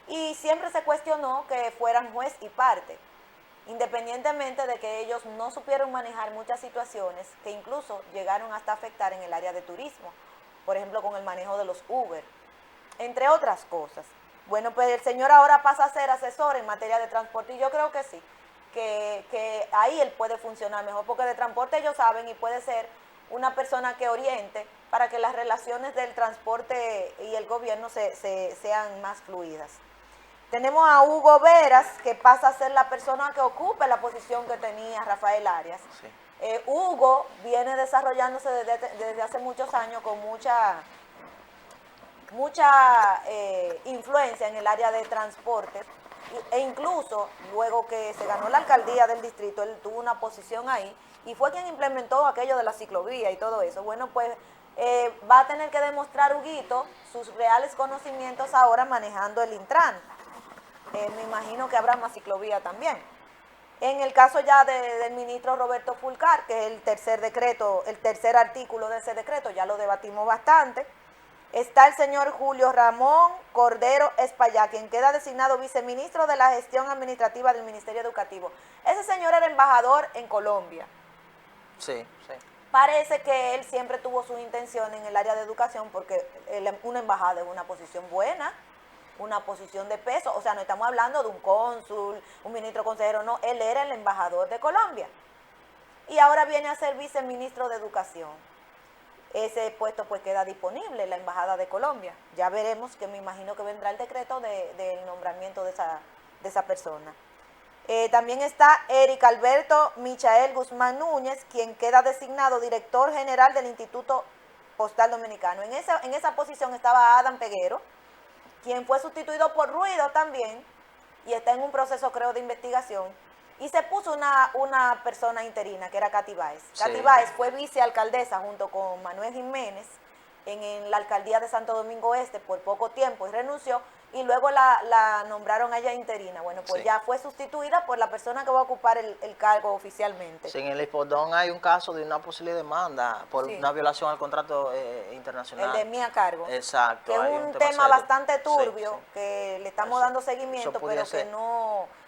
Y siempre se cuestionó que fueran juez y parte, independientemente de que ellos no supieron manejar muchas situaciones que incluso llegaron hasta afectar en el área de turismo, por ejemplo con el manejo de los Uber, entre otras cosas. Bueno, pues el señor ahora pasa a ser asesor en materia de transporte y yo creo que sí, que ahí él puede funcionar mejor, porque de transporte ellos saben y puede ser una persona que oriente para que las relaciones del transporte y el gobierno sean más fluidas. Tenemos a Hugo Veras, que pasa a ser la persona que ocupe la posición que tenía Rafael Arias. Sí. Hugo viene desarrollándose desde hace muchos años con mucha influencia en el área de transporte e incluso luego que se ganó la alcaldía del distrito, él tuvo una posición ahí y fue quien implementó aquello de la ciclovía y todo eso. Bueno, pues va a tener que demostrar Huguito sus reales conocimientos ahora manejando el Intran. Me imagino que habrá más ciclovía también. En el caso ya del ministro Roberto Fulcar, que es el tercer artículo de ese decreto, ya lo debatimos bastante, está el señor Julio Ramón Cordero Espaillá, quien queda designado viceministro de la gestión administrativa del Ministerio Educativo. Ese señor era embajador en Colombia. Sí, sí. Parece que él siempre tuvo sus intenciones en el área de educación porque una embajada es una posición buena, una posición de peso, o sea, no estamos hablando de un cónsul, un ministro consejero, no, él era el embajador de Colombia y ahora viene a ser viceministro de Educación. Ese puesto pues queda disponible en la embajada de Colombia. Ya veremos, que me imagino que vendrá el decreto del nombramiento de esa persona. También está Eric Alberto Michael Guzmán Núñez, quien queda designado director general del Instituto Postal Dominicano. En esa posición estaba Adam Peguero, quien fue sustituido por Ruido también, y está en un proceso, creo, de investigación, y se puso una persona interina, que era Katy Báez. Sí. Katy Báez fue vicealcaldesa junto con Manuel Jiménez en la alcaldía de Santo Domingo Este por poco tiempo y renunció, y luego la nombraron a ella interina. Bueno, pues sí, ya fue sustituida por la persona que va a ocupar el cargo oficialmente. Sí, en el Ispodón hay un caso de una posible demanda por una violación al contrato internacional. El de mí a cargo. Exacto. Que es un tema bastante turbio, sí, que le estamos dando seguimiento, pero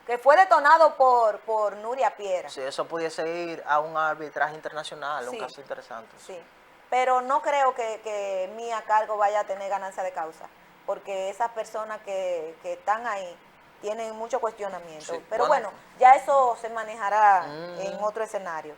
que fue detonado por Nuria Piera. Sí, eso pudiese ir a un arbitraje internacional, sí, un caso interesante. Sí, pero no creo que mí a cargo vaya a tener ganancia de causa, porque esas personas que están ahí tienen mucho cuestionamiento. Sí, pero bueno, ya eso se manejará en otro escenario.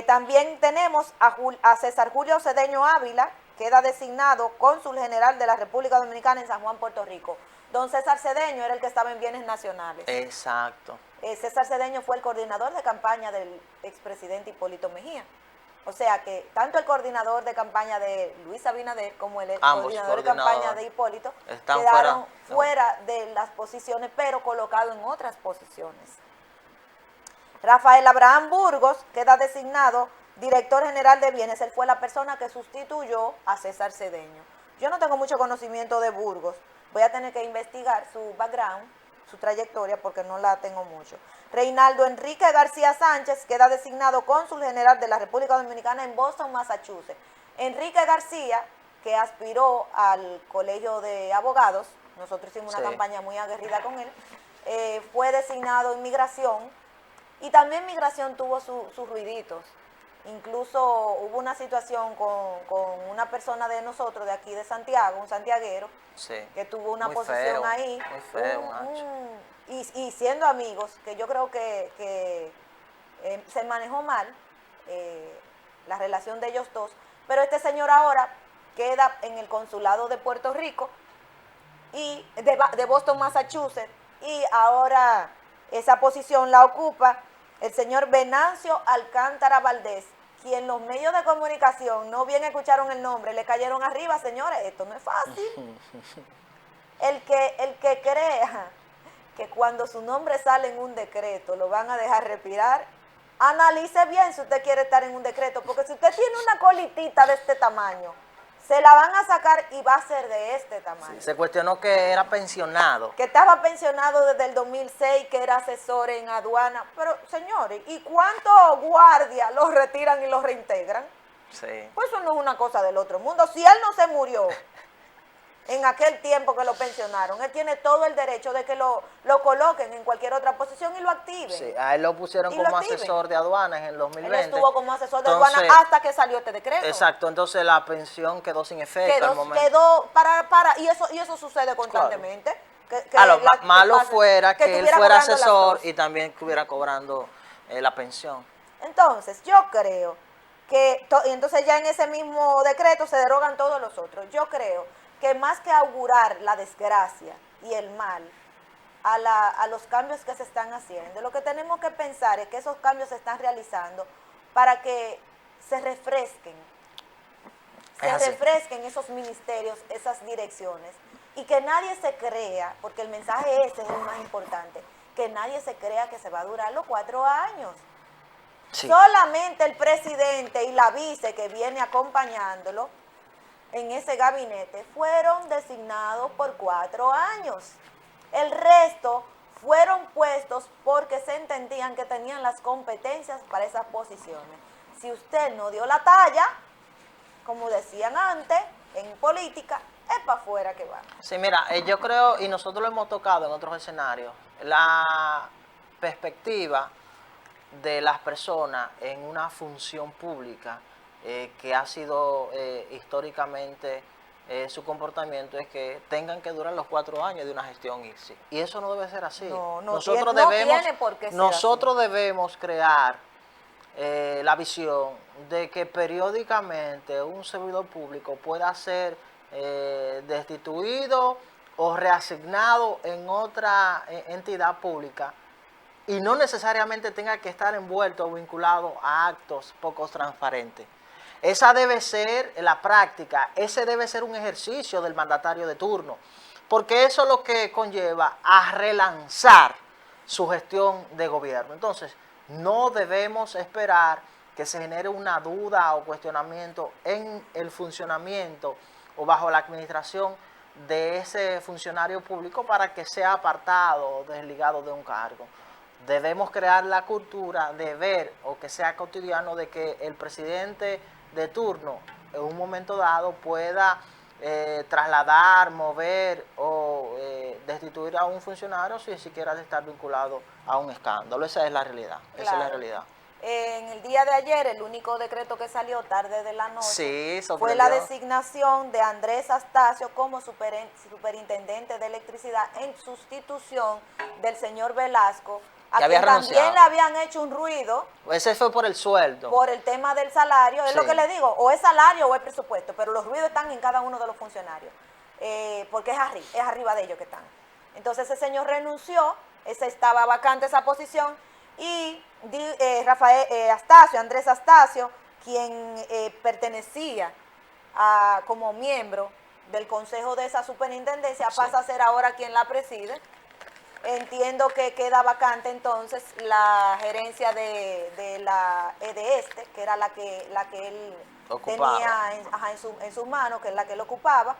También tenemos a César Julio Cedeño Ávila, queda designado cónsul general de la República Dominicana en San Juan, Puerto Rico. Don César Cedeño era el que estaba en Bienes Nacionales. Exacto. César Cedeño fue el coordinador de campaña del expresidente Hipólito Mejía. O sea que tanto el coordinador de campaña de Luis Abinader como el coordinador de campaña de Hipólito quedaron fuera de las posiciones, pero colocados en otras posiciones. Rafael Abraham Burgos queda designado director general de bienes. Él fue la persona que sustituyó a César Cedeño. Yo no tengo mucho conocimiento de Burgos. Voy a tener que investigar su background, su trayectoria, porque no la tengo mucho. Reinaldo Enrique García Sánchez queda designado cónsul general de la República Dominicana en Boston, Massachusetts. Enrique García, que aspiró al Colegio de Abogados, nosotros hicimos una Sí. campaña muy aguerrida con él, fue designado en Migración, y también Migración tuvo sus ruiditos. Incluso hubo una situación con una persona de nosotros, de aquí de Santiago, un santiaguero, Sí. que tuvo una Muy posición feo, ahí. muy feo, Nacho. Y siendo amigos, que yo creo que se manejó mal la relación de ellos dos, pero este señor ahora queda en el consulado de Puerto Rico y de Boston, Massachusetts, y ahora esa posición la ocupa el señor Venancio Alcántara Valdés, quien los medios de comunicación no bien escucharon el nombre, le cayeron arriba. Señores, esto no es fácil. El que crea que cuando su nombre sale en un decreto lo van a dejar respirar, analice bien si usted quiere estar en un decreto, porque si usted tiene una colitita de este tamaño, se la van a sacar y va a ser de este tamaño. Sí, se cuestionó que era pensionado. Que estaba pensionado desde el 2006, que era asesor en aduana. Pero, señores, ¿y cuántos guardias los retiran y los reintegran? Sí. Pues eso no es una cosa del otro mundo. Si él no se murió en aquel tiempo que lo pensionaron, él tiene todo el derecho de que lo coloquen en cualquier otra posición y lo activen. Sí, a él lo pusieron como asesor de aduanas en el 2020. Él estuvo como asesor de aduana hasta que salió este decreto. Exacto, entonces la pensión quedó sin efecto al momento. Quedó y eso sucede constantemente. Claro. Malo fuera que él fuera asesor y también estuviera cobrando la pensión. Entonces, yo creo que, y entonces ya en ese mismo decreto se derogan todos los otros. Yo creo que más que augurar la desgracia y el mal a los cambios que se están haciendo, lo que tenemos que pensar es que esos cambios se están realizando para que se refresquen esos ministerios, esas direcciones, y que nadie se crea, porque el mensaje ese es el más importante, que nadie se crea que se va a durar los 4 años. Sí. Solamente el presidente y la vice que viene acompañándolo en ese gabinete fueron designados por 4 años. El resto fueron puestos porque se entendían que tenían las competencias para esas posiciones. Si usted no dio la talla, como decían antes, en política, es para afuera que va. Sí, mira, yo creo, y nosotros lo hemos tocado en otros escenarios, la perspectiva de las personas en una función pública que ha sido históricamente su comportamiento es que tengan que durar los 4 años de una gestión irse. Y eso no debe ser así. Nosotros debemos crear la visión de que periódicamente un servidor público pueda ser destituido o reasignado en otra entidad pública y no necesariamente tenga que estar envuelto o vinculado a actos poco transparentes. Esa debe ser la práctica, ese debe ser un ejercicio del mandatario de turno, porque eso es lo que conlleva a relanzar su gestión de gobierno. Entonces, no debemos esperar que se genere una duda o cuestionamiento en el funcionamiento o bajo la administración de ese funcionario público para que sea apartado o desligado de un cargo. Debemos crear la cultura de ver o que sea cotidiano de que el presidente de turno en un momento dado pueda trasladar, mover o destituir a un funcionario sin siquiera estar vinculado a un escándalo. Esa es la realidad. Claro. Esa es la realidad. En el día de ayer, el único decreto que salió tarde de la noche fue la designación de Andrés Astacio como superintendente de electricidad en sustitución del señor Velasco, a quien también le habían hecho un ruido. Ese fue por el sueldo. Por el tema del salario, es lo que le digo, o es salario o es presupuesto, pero los ruidos están en cada uno de los funcionarios, porque es arriba de ellos que están. Entonces ese señor renunció, estaba vacante esa posición, y Andrés Astacio, quien pertenecía como miembro del consejo de esa superintendencia, pasa a ser ahora quien la preside. Entiendo que queda vacante entonces la gerencia de la EDESTE, que era la que él tenía en sus manos, que es la que él ocupaba,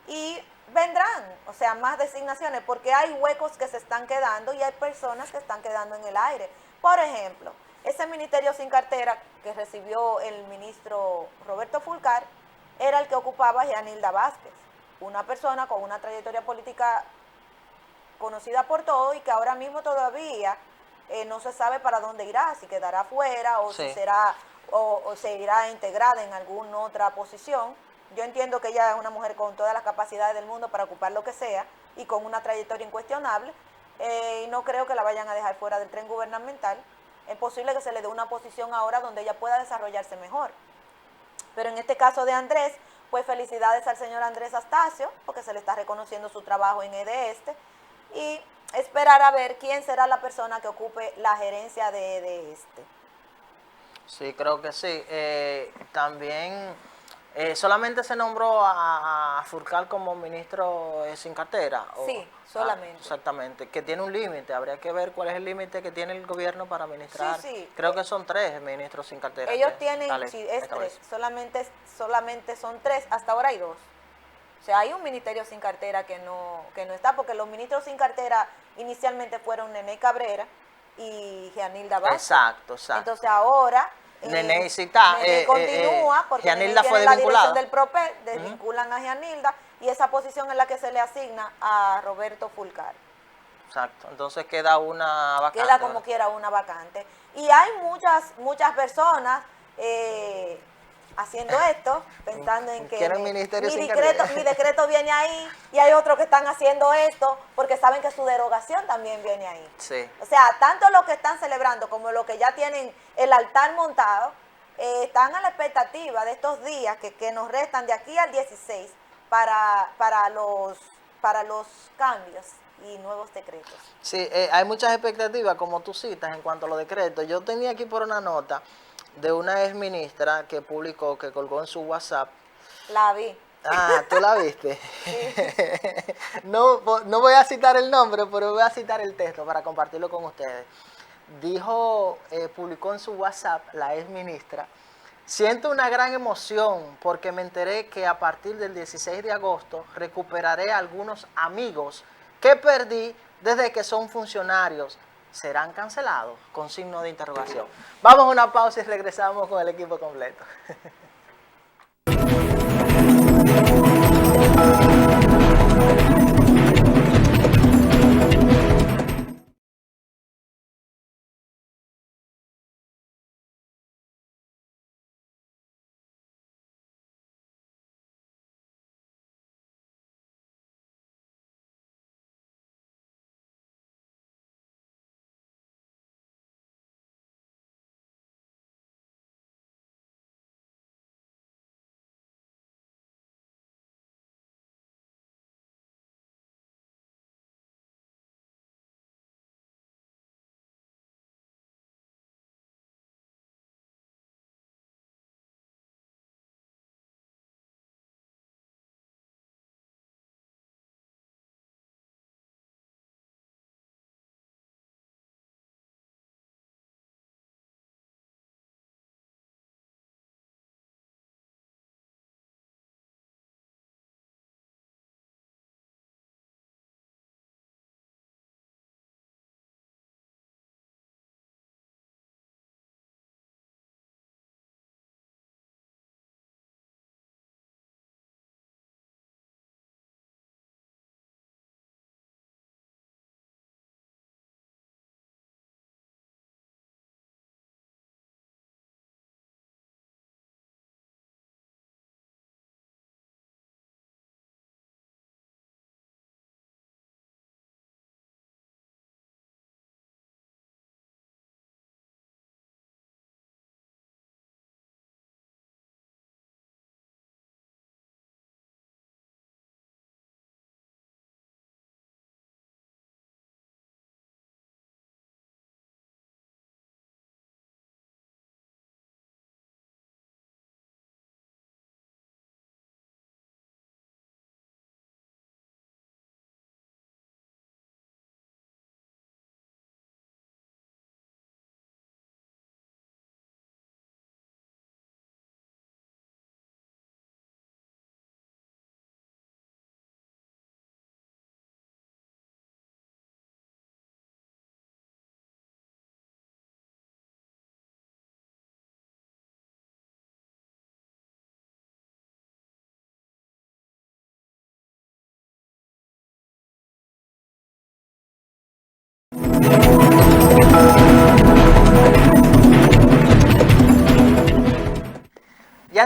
y vendrán, o sea, más designaciones, porque hay huecos que se están quedando y hay personas que están quedando en el aire. Por ejemplo, ese ministerio sin cartera que recibió el ministro Roberto Fulcar era el que ocupaba Gianilda Vázquez, una persona con una trayectoria política conocida por todos y que ahora mismo todavía no se sabe para dónde irá, si quedará fuera o Sí. si será o se irá integrada en alguna otra posición. Yo entiendo que ella es una mujer con todas las capacidades del mundo para ocupar lo que sea y con una trayectoria incuestionable, y no creo que la vayan a dejar fuera del tren gubernamental. Es posible que se le dé una posición ahora donde ella pueda desarrollarse mejor. Pero en este caso de Andrés, pues felicidades al señor Andrés Astacio, porque se le está reconociendo su trabajo en EDESTE, y esperar a ver quién será la persona que ocupe la gerencia de EDESTE. Sí, creo que sí. También solamente se nombró a Furcal como ministro sin cartera. Sí, solamente. Exactamente, que tiene un límite. Habría que ver cuál es el límite que tiene el gobierno para administrar. Sí. Creo que son 3 ministros sin cartera. Ellos tienen, sí, es 3, solamente son 3, hasta ahora hay 2. O sea, hay un ministerio sin cartera que no está, porque los ministros sin cartera inicialmente fueron Nene Cabrera y Gianilda Vázquez. Exacto. Entonces ahora Nene sí está. Nene continúa porque Gianilda Nene fue tiene la desvinculada. dirección del PROPER, desvinculan a Gianilda y esa posición es la que se le asigna a Roberto Fulcar. Exacto, entonces queda una vacante. Queda como quiera una vacante. Y hay muchas personas haciendo esto, pensando en que mi decreto viene ahí, y hay otros que están haciendo esto porque saben que su derogación también viene ahí. Sí. O sea, tanto los que están celebrando como los que ya tienen el altar montado, están a la expectativa de estos días que nos restan de aquí al 16 para los cambios y nuevos decretos. Sí, hay muchas expectativas, como tú citas, en cuanto a los decretos. Yo tenía aquí por una nota de una ex ministra que publicó, que colgó en su WhatsApp. La vi. Ah, ¿tú la viste? Sí. No voy a citar el nombre, pero voy a citar el texto para compartirlo con ustedes. Publicó en su WhatsApp la ex ministra: siento una gran emoción porque me enteré que a partir del 16 de agosto recuperaré a algunos amigos que perdí desde que son funcionarios. ¿Serán cancelados? Con signo de interrogación. Vamos a una pausa y regresamos con el equipo completo.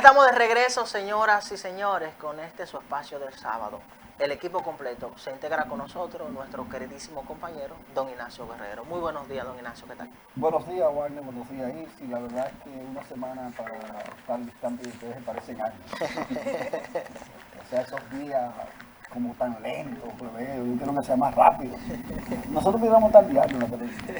estamos de regreso, señoras y señores, con su espacio del sábado. El equipo completo se integra con nosotros, nuestro queridísimo compañero, don Ignacio Guerrero. Muy buenos días, don Ignacio, ¿qué tal? Buenos días, Warner, buenos días, Irsi. La verdad es que una semana para estar distante de ustedes parecen años. O sea, esos días como tan lentos, pues, yo quiero que sea más rápido. Nosotros pudiéramos estar diario en la televisión.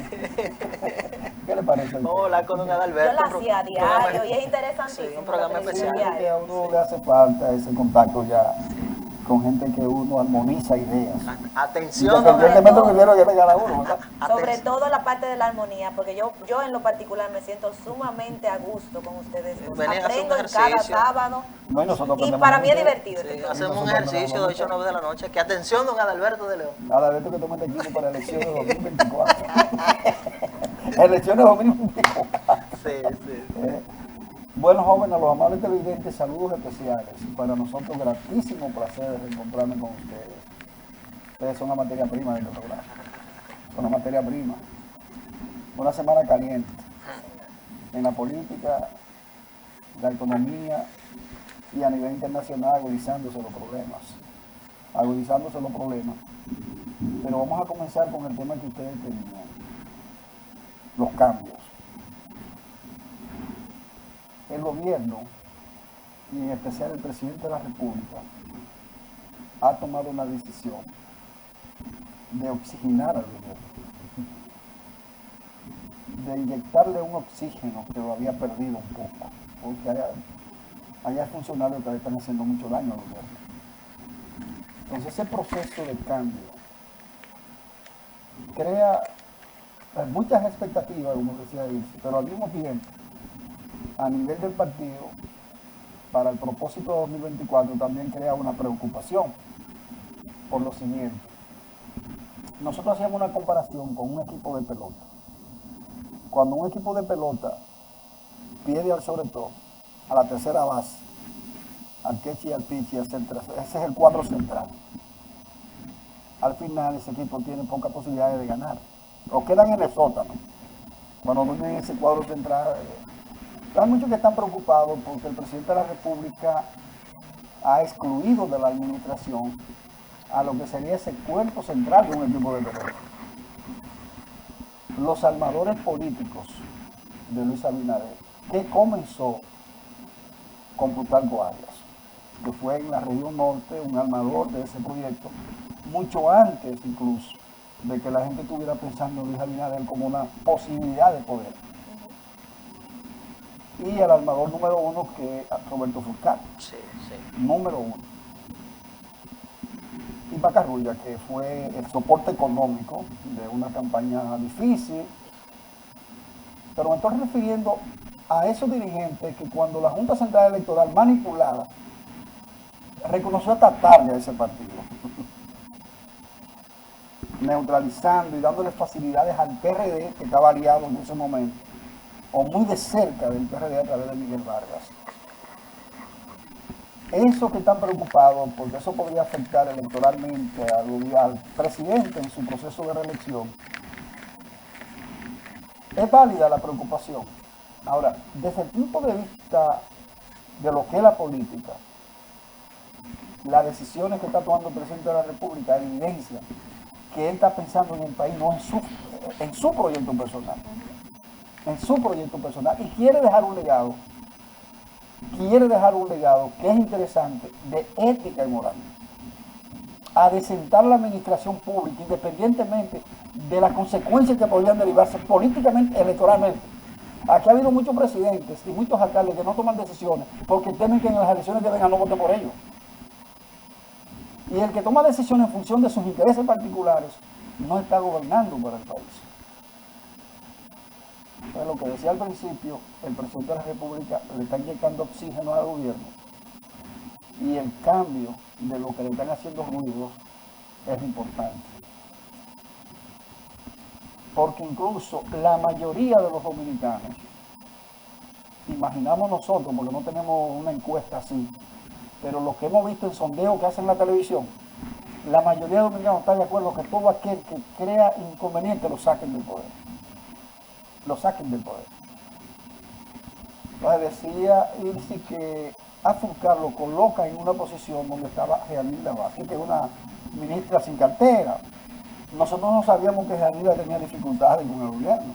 ¿Qué le parece? Hola, con don Adalberto. Yo la hacía a diario y es interesantísimo. Sí, un programa especial. Que a uno le hace falta ese contacto ya con gente que uno armoniza ideas. Atención, independientemente de lo que le gana uno, ¿verdad? Sobre todo la parte de la armonía, porque yo en lo particular me siento sumamente a gusto con ustedes dos. Aprendo en cada sábado No, y para mí es divertido. Sí, hacemos un ejercicio de 8 a 9 de la noche. Que atención, don Adalberto de León. Adalberto que toma este equipo para elecciones 2024. Elecciones 2024. Sí. Bueno, jóvenes, los amables televidentes, saludos especiales. Para nosotros, gratísimo placer de reencontrarme con ustedes. Ustedes son la materia prima del programa. Son la materia prima. Una semana caliente. En la política, la economía y a nivel internacional agudizándose los problemas. Pero vamos a comenzar con el tema que ustedes tenían. Los cambios. El gobierno, y en especial el presidente de la República, ha tomado una decisión de oxigenar al gobierno, de inyectarle un oxígeno que lo había perdido un poco, porque hay funcionarios que le están haciendo mucho daño al gobierno. Entonces ese proceso de cambio crea muchas expectativas, como decía Irsi, pero al mismo tiempo, a nivel del partido, para el propósito de 2024 también crea una preocupación por lo siguiente. Nosotros hacíamos una comparación con un equipo de pelota. Cuando un equipo de pelota pierde al sobre todo, a la tercera base, al catch y al pitch y al central, ese es el cuadro central. Al final ese equipo tiene pocas posibilidades de ganar. O quedan en el sótano. Cuando no tienen ese cuadro central, hay muchos que están preocupados porque el presidente de la República ha excluido de la administración a lo que sería ese cuerpo central de un equipo de pelota. Los armadores políticos de Luis Abinader, que comenzó con Plutarco Arias, que fue en la región norte un armador de ese proyecto, mucho antes incluso de que la gente estuviera pensando en Luis Abinader como una posibilidad de poder. Y el armador número uno, que es Roberto Fulcar. Sí. Número uno. Y Macarrulla, que fue el soporte económico de una campaña difícil. Pero me estoy refiriendo a esos dirigentes que cuando la Junta Central Electoral manipulada reconoció esta tarde a ese partido, neutralizando y dándole facilidades al PRD, que estaba aliado en ese momento, o muy de cerca del PRD a través de Miguel Vargas. Eso que están preocupados, porque eso podría afectar electoralmente al presidente en su proceso de reelección, es válida la preocupación. Ahora, desde el punto de vista de lo que es la política, las decisiones que está tomando el presidente de la República evidencian que él está pensando en el país, no en su proyecto personal. Y quiere dejar un legado que es interesante, de ética y moral, a desentar la administración pública independientemente de las consecuencias que podrían derivarse políticamente, electoralmente. Aquí ha habido muchos presidentes y muchos alcaldes que no toman decisiones porque temen que en las elecciones que vengan no voten por ellos. Y el que toma decisiones en función de sus intereses particulares no está gobernando para el país. Entonces, lo que decía al principio, el presidente de la República le está inyectando oxígeno al gobierno y el cambio de lo que le están haciendo ruidos es importante. Porque incluso la mayoría de los dominicanos, imaginamos nosotros, porque no tenemos una encuesta así, pero lo que hemos visto en sondeos que hacen en la televisión, la mayoría de los dominicanos está de acuerdo que todo aquel que crea inconveniente lo saquen del poder. Entonces decía Ilse que a Fulcar lo coloca en una posición donde estaba Jeanilda Vázquez, que es una ministra sin cartera. Nosotros no sabíamos que Jeanilda tenía dificultades con el gobierno.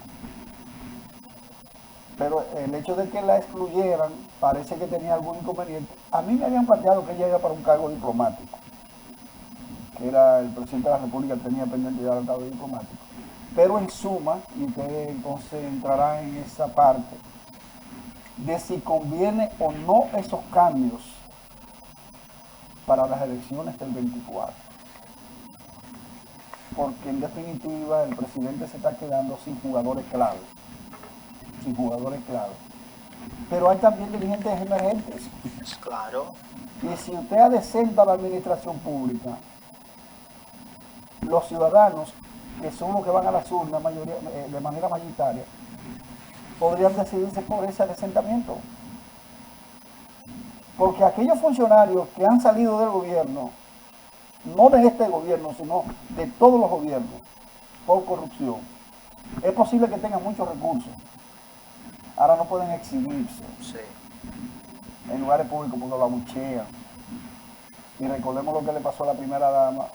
Pero el hecho de que la excluyeran parece que tenía algún inconveniente. A mí me habían planteado que ella iba para un cargo diplomático, que era el presidente de la República tenía pendiente ya el cargo diplomático. Pero en suma, y usted entonces entrará en esa parte, de si conviene o no esos cambios para las elecciones del 24. Porque en definitiva el presidente se está quedando sin jugadores clave. Sin jugadores clave. Pero hay también dirigentes emergentes. Claro. Y si usted adecenta la administración pública, los ciudadanos, que son los que van a las urnas de manera mayoritaria, podrían decidirse por ese adecentamiento. Porque aquellos funcionarios que han salido del gobierno, no de este gobierno, sino de todos los gobiernos, por corrupción, es posible que tengan muchos recursos. Ahora no pueden exhibirse en lugares públicos porque lo abuchean. Y recordemos lo que le pasó a la primera dama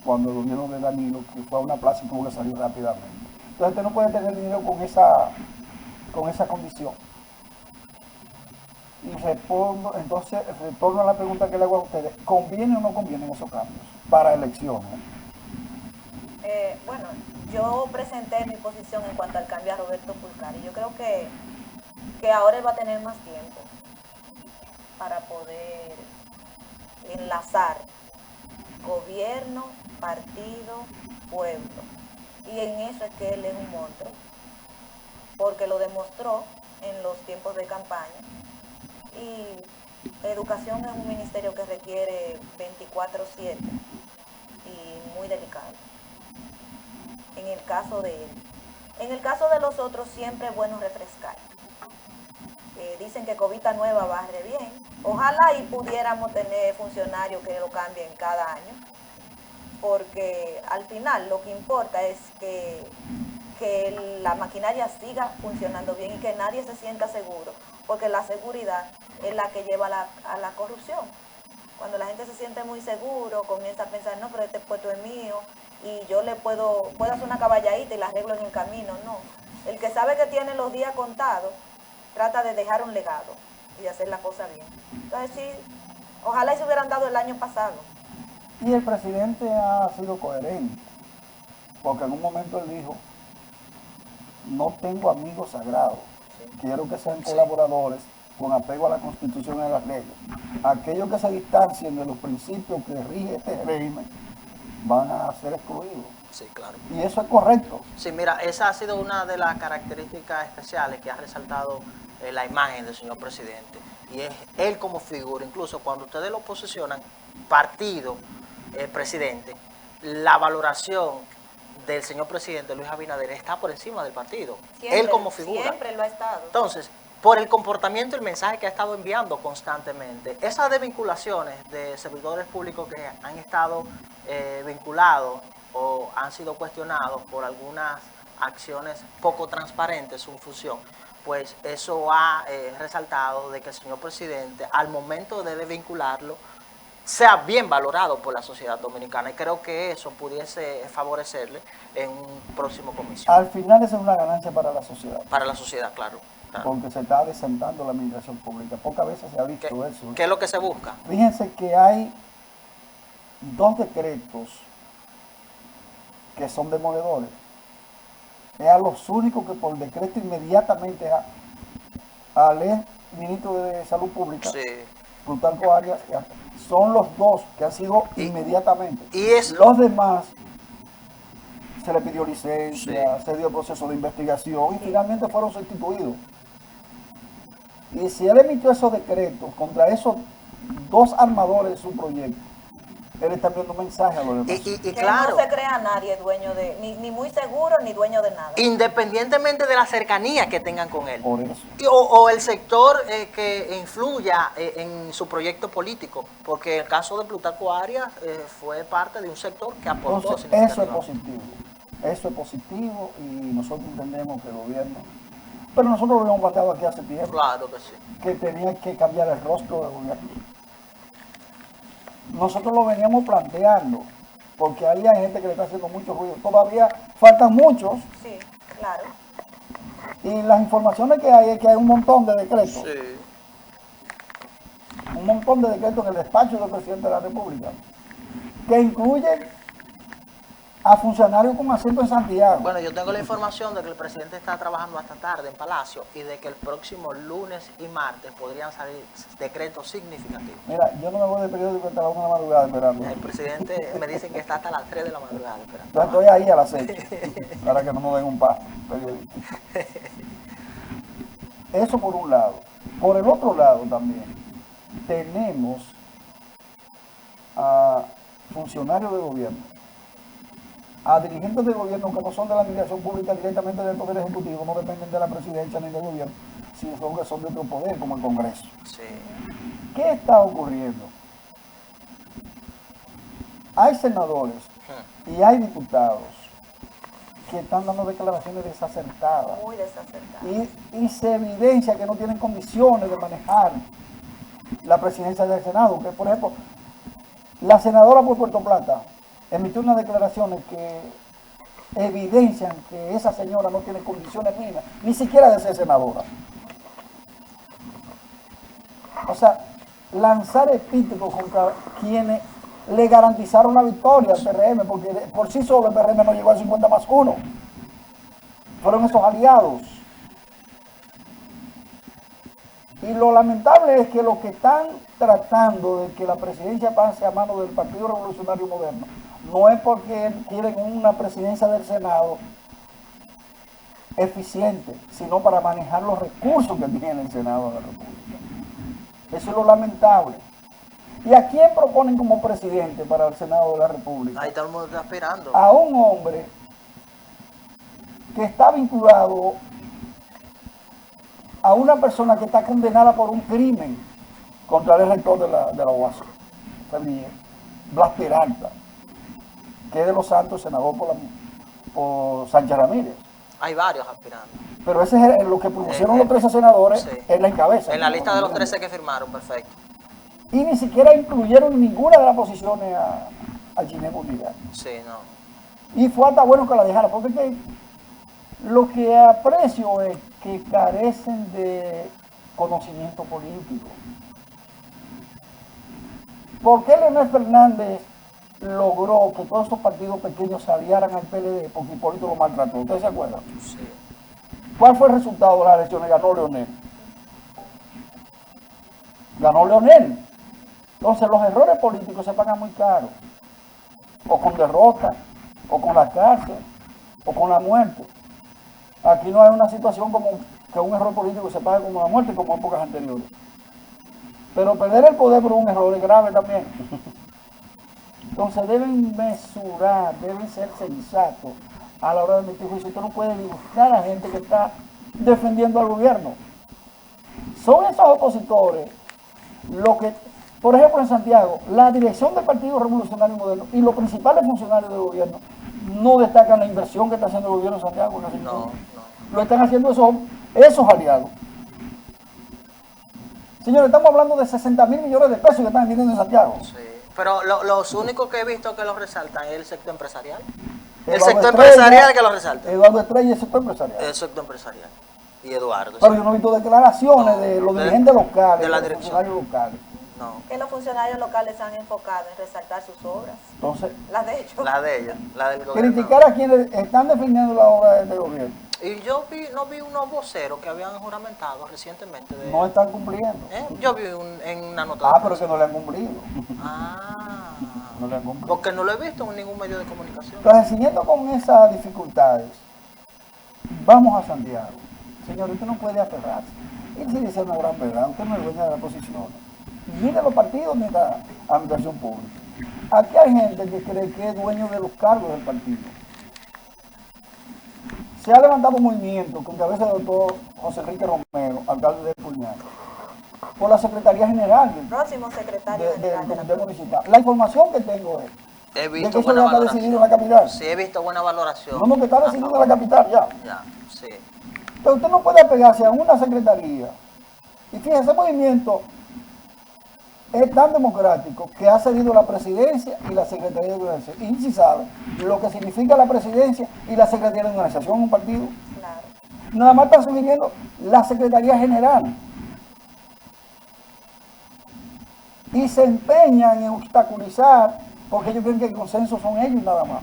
cuando el gobierno de Danilo, que fue a una plaza y tuvo que salir rápidamente. Entonces usted no puede tener dinero con esa condición. Y retorno a la pregunta que le hago a ustedes, ¿conviene o no convienen esos cambios para elecciones? Bueno, yo presenté mi posición en cuanto al cambio a Roberto Fulcar y yo creo que ahora él va a tener más tiempo para poder enlazar gobierno, partido, pueblo. Y en eso es que él es un monstruo, porque lo demostró en los tiempos de campaña. Y educación es un ministerio que requiere 24/7 y muy delicado. En el caso de él. En el caso de los otros siempre es bueno refrescar. Dicen que Covita Nueva barre bien. Ojalá y pudiéramos tener funcionarios que lo cambien cada año, porque al final lo que importa es que la maquinaria siga funcionando bien y que nadie se sienta seguro, porque la seguridad es la que lleva a la corrupción. Cuando la gente se siente muy seguro, comienza a pensar, no, pero este puesto es mío y yo le puedo hacer una caballadita y la arreglo en el camino. No, el que sabe que tiene los días contados trata de dejar un legado y de hacer la cosa bien. Entonces sí, ojalá y se hubieran dado el año pasado. Y el presidente ha sido coherente, porque en un momento él dijo, no tengo amigos sagrados, quiero que sean colaboradores con apego a la Constitución y a las leyes. Aquellos que se distancien de los principios que rige este régimen van a ser excluidos. Sí, claro. Y eso es correcto. Sí, mira, esa ha sido una de las características especiales que ha resaltado la imagen del señor presidente. Y es él como figura, incluso cuando ustedes lo posicionan, partido, presidente, la valoración del señor presidente Luis Abinader está por encima del partido. Siempre, él como figura. Siempre lo ha estado. Entonces, por el comportamiento y el mensaje que ha estado enviando constantemente, esas desvinculaciones de servidores públicos que han estado vinculados o han sido cuestionados por algunas acciones poco transparentes en su función, pues eso ha resaltado de que el señor presidente, al momento de desvincularlo, sea bien valorado por la sociedad dominicana, y creo que eso pudiese favorecerle en un próximo comicio. Al final esa es una ganancia para la sociedad. Para la sociedad, claro. Porque se está desentando la administración pública. Pocas veces se ha visto eso. ¿Qué es lo que se busca? Fíjense que hay 2 decretos que son demoledores. Es a los únicos que por decreto inmediatamente al ministro de Salud Pública, Sí. Plutarco Arias, son los 2 que han sido inmediatamente. Y los demás se le pidió licencia, Sí. se dio proceso de investigación y finalmente fueron sustituidos. Y si él emitió esos decretos contra esos 2 armadores de su proyecto, él está enviando un mensaje a los demás. Y que claro, no se crea nadie dueño de, ni muy seguro ni dueño de nada. independientemente de la cercanía que tengan con él. Por eso. O el sector que influya en su proyecto político, porque el caso de Plutarco Arias fue parte de un sector que aportó. Entonces, eso es positivo. Eso es positivo y nosotros entendemos que el gobierno Pero nosotros lo habíamos planteado aquí hace tiempo, Claro que sí. que tenía que cambiar el rostro del gobierno. Nosotros lo veníamos planteando, porque ahí hay gente que le está haciendo mucho ruido. Todavía faltan muchos, Sí, claro. y las informaciones que hay es que hay un montón de decretos. Sí. Un montón de decretos en el despacho del presidente de la República, que incluyen a funcionarios con asiento en Santiago. Bueno, yo tengo la información de que el presidente está trabajando hasta tarde en Palacio y de que el próximo lunes y martes podrían salir decretos significativos. Mira, yo no me voy de periódico hasta la 1 de la madrugada esperando. El presidente me dice que está hasta las 3 de la madrugada esperando. Yo estoy ahí a las 6, para que no me den un paso periodístico. Eso por un lado. Por el otro lado también, tenemos a funcionarios de gobierno, a dirigentes de gobierno que no son de la administración pública directamente del Poder Ejecutivo, no dependen de la presidencia ni del gobierno, sino que son de otro poder, como el Congreso. Sí. ¿Qué está ocurriendo? Hay senadores y hay diputados que están dando declaraciones desacertadas Muy desacertado. y se evidencia que no tienen condiciones de manejar la presidencia del Senado. Que, por ejemplo, la senadora por Puerto Plata emitió unas declaraciones que evidencian que esa señora no tiene condiciones mínimas, ni siquiera de ser senadora. O sea, lanzar epítetos contra quienes le garantizaron la victoria al PRM, porque por sí solo el PRM no llegó al 50+1. Fueron esos aliados. Y lo lamentable es que los que están tratando de que la presidencia pase a manos del Partido Revolucionario Moderno, no es porque quieren una presidencia del Senado eficiente, sino para manejar los recursos que tiene el Senado de la República. Eso es lo lamentable. ¿Y a quién proponen como presidente para el Senado de la República? Ahí todo el mundo está aspirando. A un hombre que está vinculado a una persona que está condenada por un crimen contra el rector de la UAS, Blas Peralta, que es de los Santos, senador por Sánchez Ramírez. Hay varios aspirando. Pero ese es lo que propusieron los 13 senadores, Sí. en la encabeza. En la lista de los 13 que firmaron, perfecto. Y ni siquiera incluyeron ninguna de las posiciones a Ginés Bonilla. Sí, no. Y fue hasta bueno que la dejara, porque es que lo que aprecio es que carecen de conocimiento político. ¿Por qué Leonel Fernández logró que todos estos partidos pequeños se aliaran al PLD? Porque Hipólito lo maltrató. ¿Ustedes se acuerdan? Sí. ¿Cuál fue el resultado de las elecciones? Ganó Leonel. Ganó Leonel. Entonces los errores políticos se pagan muy caros. O con derrota, o con la cárcel, o con la muerte. Aquí no hay una situación como que un error político se pague como la muerte, como en épocas anteriores. Pero perder el poder por un error es grave también. Entonces deben mesurar, deben ser sensatos a la hora de emitir juicio. Usted no puede disgustar a gente que está defendiendo al gobierno. Son esos opositores los que, por ejemplo en Santiago, la dirección del Partido Revolucionario Moderno y los principales funcionarios del gobierno no destacan la inversión que está haciendo el gobierno de Santiago. No. Lo están haciendo esos aliados. Señores, estamos hablando de 60.000 millones de pesos que están viniendo en Santiago. Sí. Pero los únicos que he visto que los resaltan es el sector empresarial. El Eduardo sector Estrella, empresarial que lo resalta. Eduardo Estrella y el sector empresarial. El sector empresarial. Y Eduardo. Pero sí. yo no he visto declaraciones No, de los de- dirigentes locales, de la los dirección. funcionarios locales. No. Que los funcionarios locales se han enfocado en resaltar sus obras. Entonces, Las de ellos. La de ella, la del gobierno. criticar a quienes están defendiendo la obra de este gobierno Y yo no vi unos voceros que habían juramentado recientemente. no están cumpliendo. Yo vi en una nota. Ah, de pero prensa. que no le han cumplido. Ah. No le han cumplido. Porque no lo he visto en ningún medio de comunicación. Entonces, siguiendo con esas dificultades, vamos a Santiago. Señor, usted no puede aferrarse. Él sí dice una gran verdad, usted no es dueño de las posiciones, ni de los partidos ni de la administración pública. Aquí hay gente que cree que es dueño de los cargos del partido. Se ha levantado un movimiento con cabeza del doctor José Enrique Romero, alcalde de Puñal, por la Secretaría General Próximo secretario del general de la Comité Municipal. La información que tengo es He de visto que eso buena ya está valoración. decidido en la capital. Sí, he visto buena valoración. No, que está decidido en la capital ya. Ya, sí. Entonces usted no puede apegarse a una secretaría. Y fíjese, ese movimiento es tan democrático que ha cedido la presidencia y la secretaría de organización. Y si sabe lo que significa la presidencia y la secretaría de organización en un partido. Claro. Nada más está sugiriendo la secretaría general. Y se empeñan en obstaculizar porque ellos creen que el consenso son ellos nada más.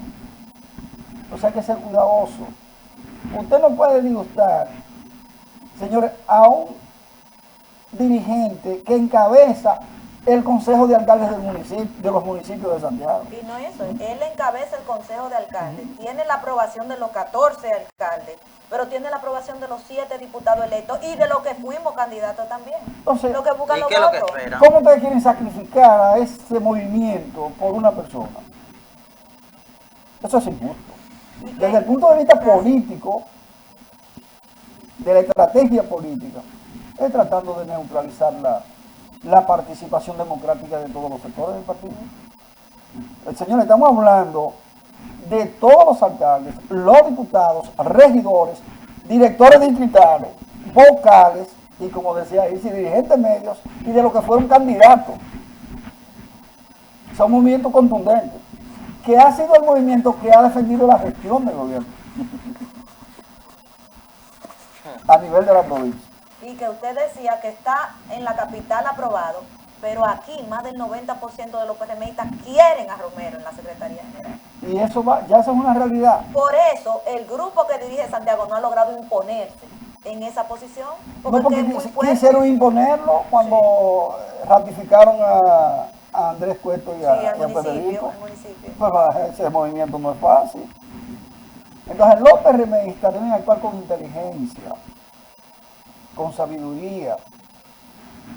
O sea, hay que ser cuidadoso. Usted no puede disgustar, señores, a un dirigente que encabeza el Consejo de Alcaldes del municipio, de los municipios de Santiago. Y no eso, él encabeza el Consejo de Alcaldes, tiene la aprobación de los 14 alcaldes, pero tiene la aprobación de los 7 diputados electos y de los que fuimos candidatos también. Entonces, lo que buscan ¿y los qué es lo que votos. esperan? ¿Cómo ustedes quieren sacrificar a ese movimiento por una persona? Eso es injusto. Desde el punto de vista político, de la estrategia política, es tratando de neutralizar la participación democrática de todos los sectores del partido. Señores, estamos hablando de todos los alcaldes, los diputados, regidores, directores distritales, vocales y, como decía ahí, dirigentes medios y de los que fueron candidatos. Son movimientos contundentes, que ha sido el movimiento que ha defendido la gestión del gobierno a nivel de la provincia. Y que usted decía que está en la capital aprobado, pero aquí más del 90% de los PRMistas quieren a Romero en la Secretaría General. Y eso ya eso es una realidad. Por eso el grupo que dirige Santiago no ha logrado imponerse en esa posición. No, porque es muy fuerte. quisieron imponerlo cuando ratificaron a Andrés Cueto y a Federico. Pues ese movimiento no es fácil. Entonces los PRMistas deben actuar con inteligencia, con sabiduría.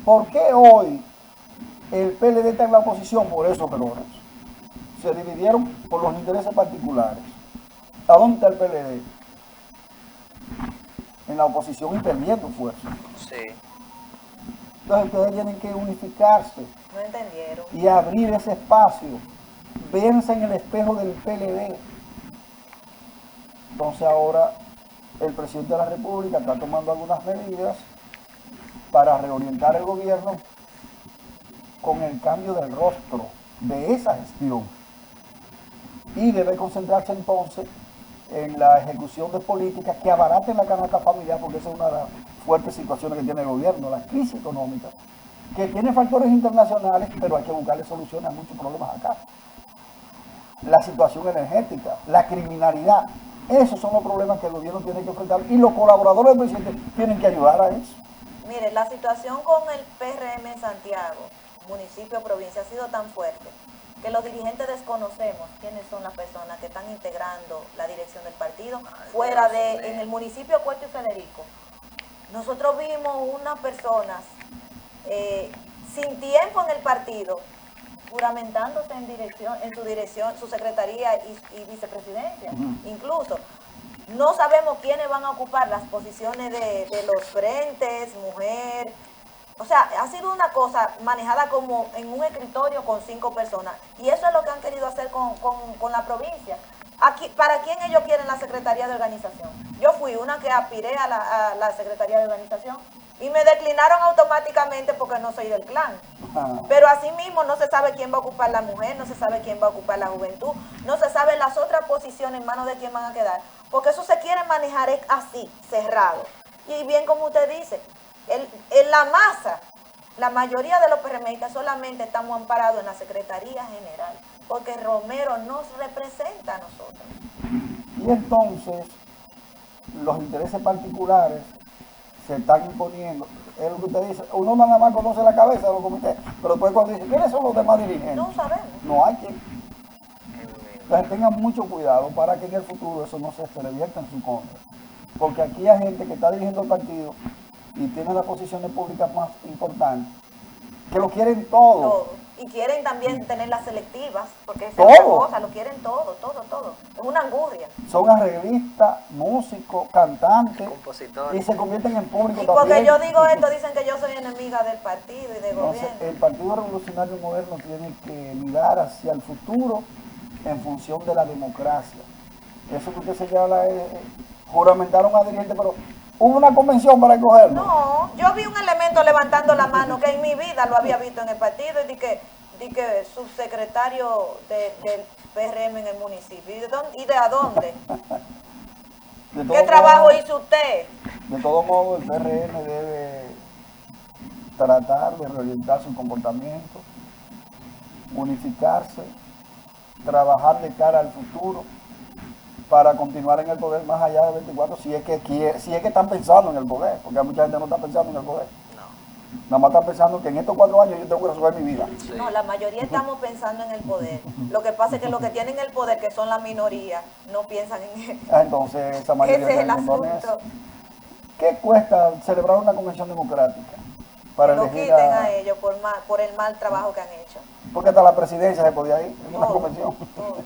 ¿Por qué hoy el PLD está en la oposición? Por esos errores. Se dividieron por los intereses particulares. ¿A dónde está el PLD? En la oposición y perdiendo fuerza. Sí. Entonces ustedes tienen que unificarse. No entendieron. Y abrir ese espacio. Verse en el espejo del PLD. Entonces ahora el presidente de la República está tomando algunas medidas para reorientar el gobierno con el cambio del rostro de esa gestión. Y debe concentrarse entonces en la ejecución de políticas que abaraten la canasta familiar, porque esa es una de las fuertes situaciones que tiene el gobierno, la crisis económica, que tiene factores internacionales, pero hay que buscarle soluciones a muchos problemas acá. La situación energética, la criminalidad, esos son los problemas que el gobierno tiene que enfrentar y los colaboradores del presidente tienen que ayudar a eso. Mire, la situación con el PRM en Santiago, municipio, provincia, ha sido tan fuerte que los dirigentes desconocemos quiénes son las personas que están integrando la dirección del partido fuera de, en el municipio Cueto y Federico. Nosotros vimos unas personas sin tiempo en el partido, juramentándose en su dirección, su secretaría y vicepresidencia. Incluso no sabemos quiénes van a ocupar las posiciones de los frentes, mujer. O sea, ha sido una cosa manejada como en un escritorio con 5 personas. Y eso es lo que han querido hacer con la provincia. Aquí, ¿para quién ellos quieren la Secretaría de Organización? Yo fui una que aspiré a la Secretaría de Organización y me declinaron automáticamente porque no soy del clan. Pero asimismo no se sabe quién va a ocupar la mujer, no se sabe quién va a ocupar la juventud, no se sabe las otras posiciones en manos de quién van a quedar. Porque eso se quiere manejar así, cerrado. Y bien como usted dice, en la masa, la mayoría de los PRMistas solamente estamos amparados en la Secretaría General, porque Romero nos representa a nosotros. Y entonces, los intereses particulares se están imponiendo. Es lo que usted dice, uno nada más conoce la cabeza de los comités, pero después cuando dice, ¿quiénes son los demás dirigentes? No sabemos. No hay quien. Entonces tengan mucho cuidado para que en el futuro eso no se revierta en su contra. Porque aquí hay gente que está dirigiendo el partido y tiene las posiciones públicas más importantes, que lo quieren todo. Y quieren también tener las selectivas, porque es todo. otra cosa, lo quieren todo. Es una angurria. Son arreglistas, músicos, cantantes, compositores, y se convierten en público y también. porque yo digo esto, dicen que yo soy enemiga del partido y del gobierno. El Partido Revolucionario Moderno tiene que mirar hacia el futuro en función de la democracia. Eso que usted señala es, juramentaron a dirigentes, pero ¿Hubo una convención para escogerlo? No, yo vi un elemento levantando la mano que en mi vida lo había visto en el partido y di que subsecretario del PRM en el municipio. ¿Y de a dónde? ¿Qué trabajo hizo usted? De todo modo, el PRM debe tratar de reorientar su comportamiento, unificarse, trabajar de cara al futuro para continuar en el poder más allá de 24, si es que están pensando en el poder, porque mucha gente no está pensando en el poder. No. Nada más están pensando que en estos 4 años yo tengo que resolver mi vida. Sí. No, la mayoría estamos pensando en el poder. Lo que pasa es que los que tienen el poder, que son la minoría, no piensan en él. Entonces, esa mayoría Ese es el está pensando en eso. asunto. ¿Qué cuesta celebrar una convención democrática? Para Que lo elegir quiten a ellos por el mal trabajo que han hecho. Porque hasta la presidencia se podía ir en una Todo, convención. todo.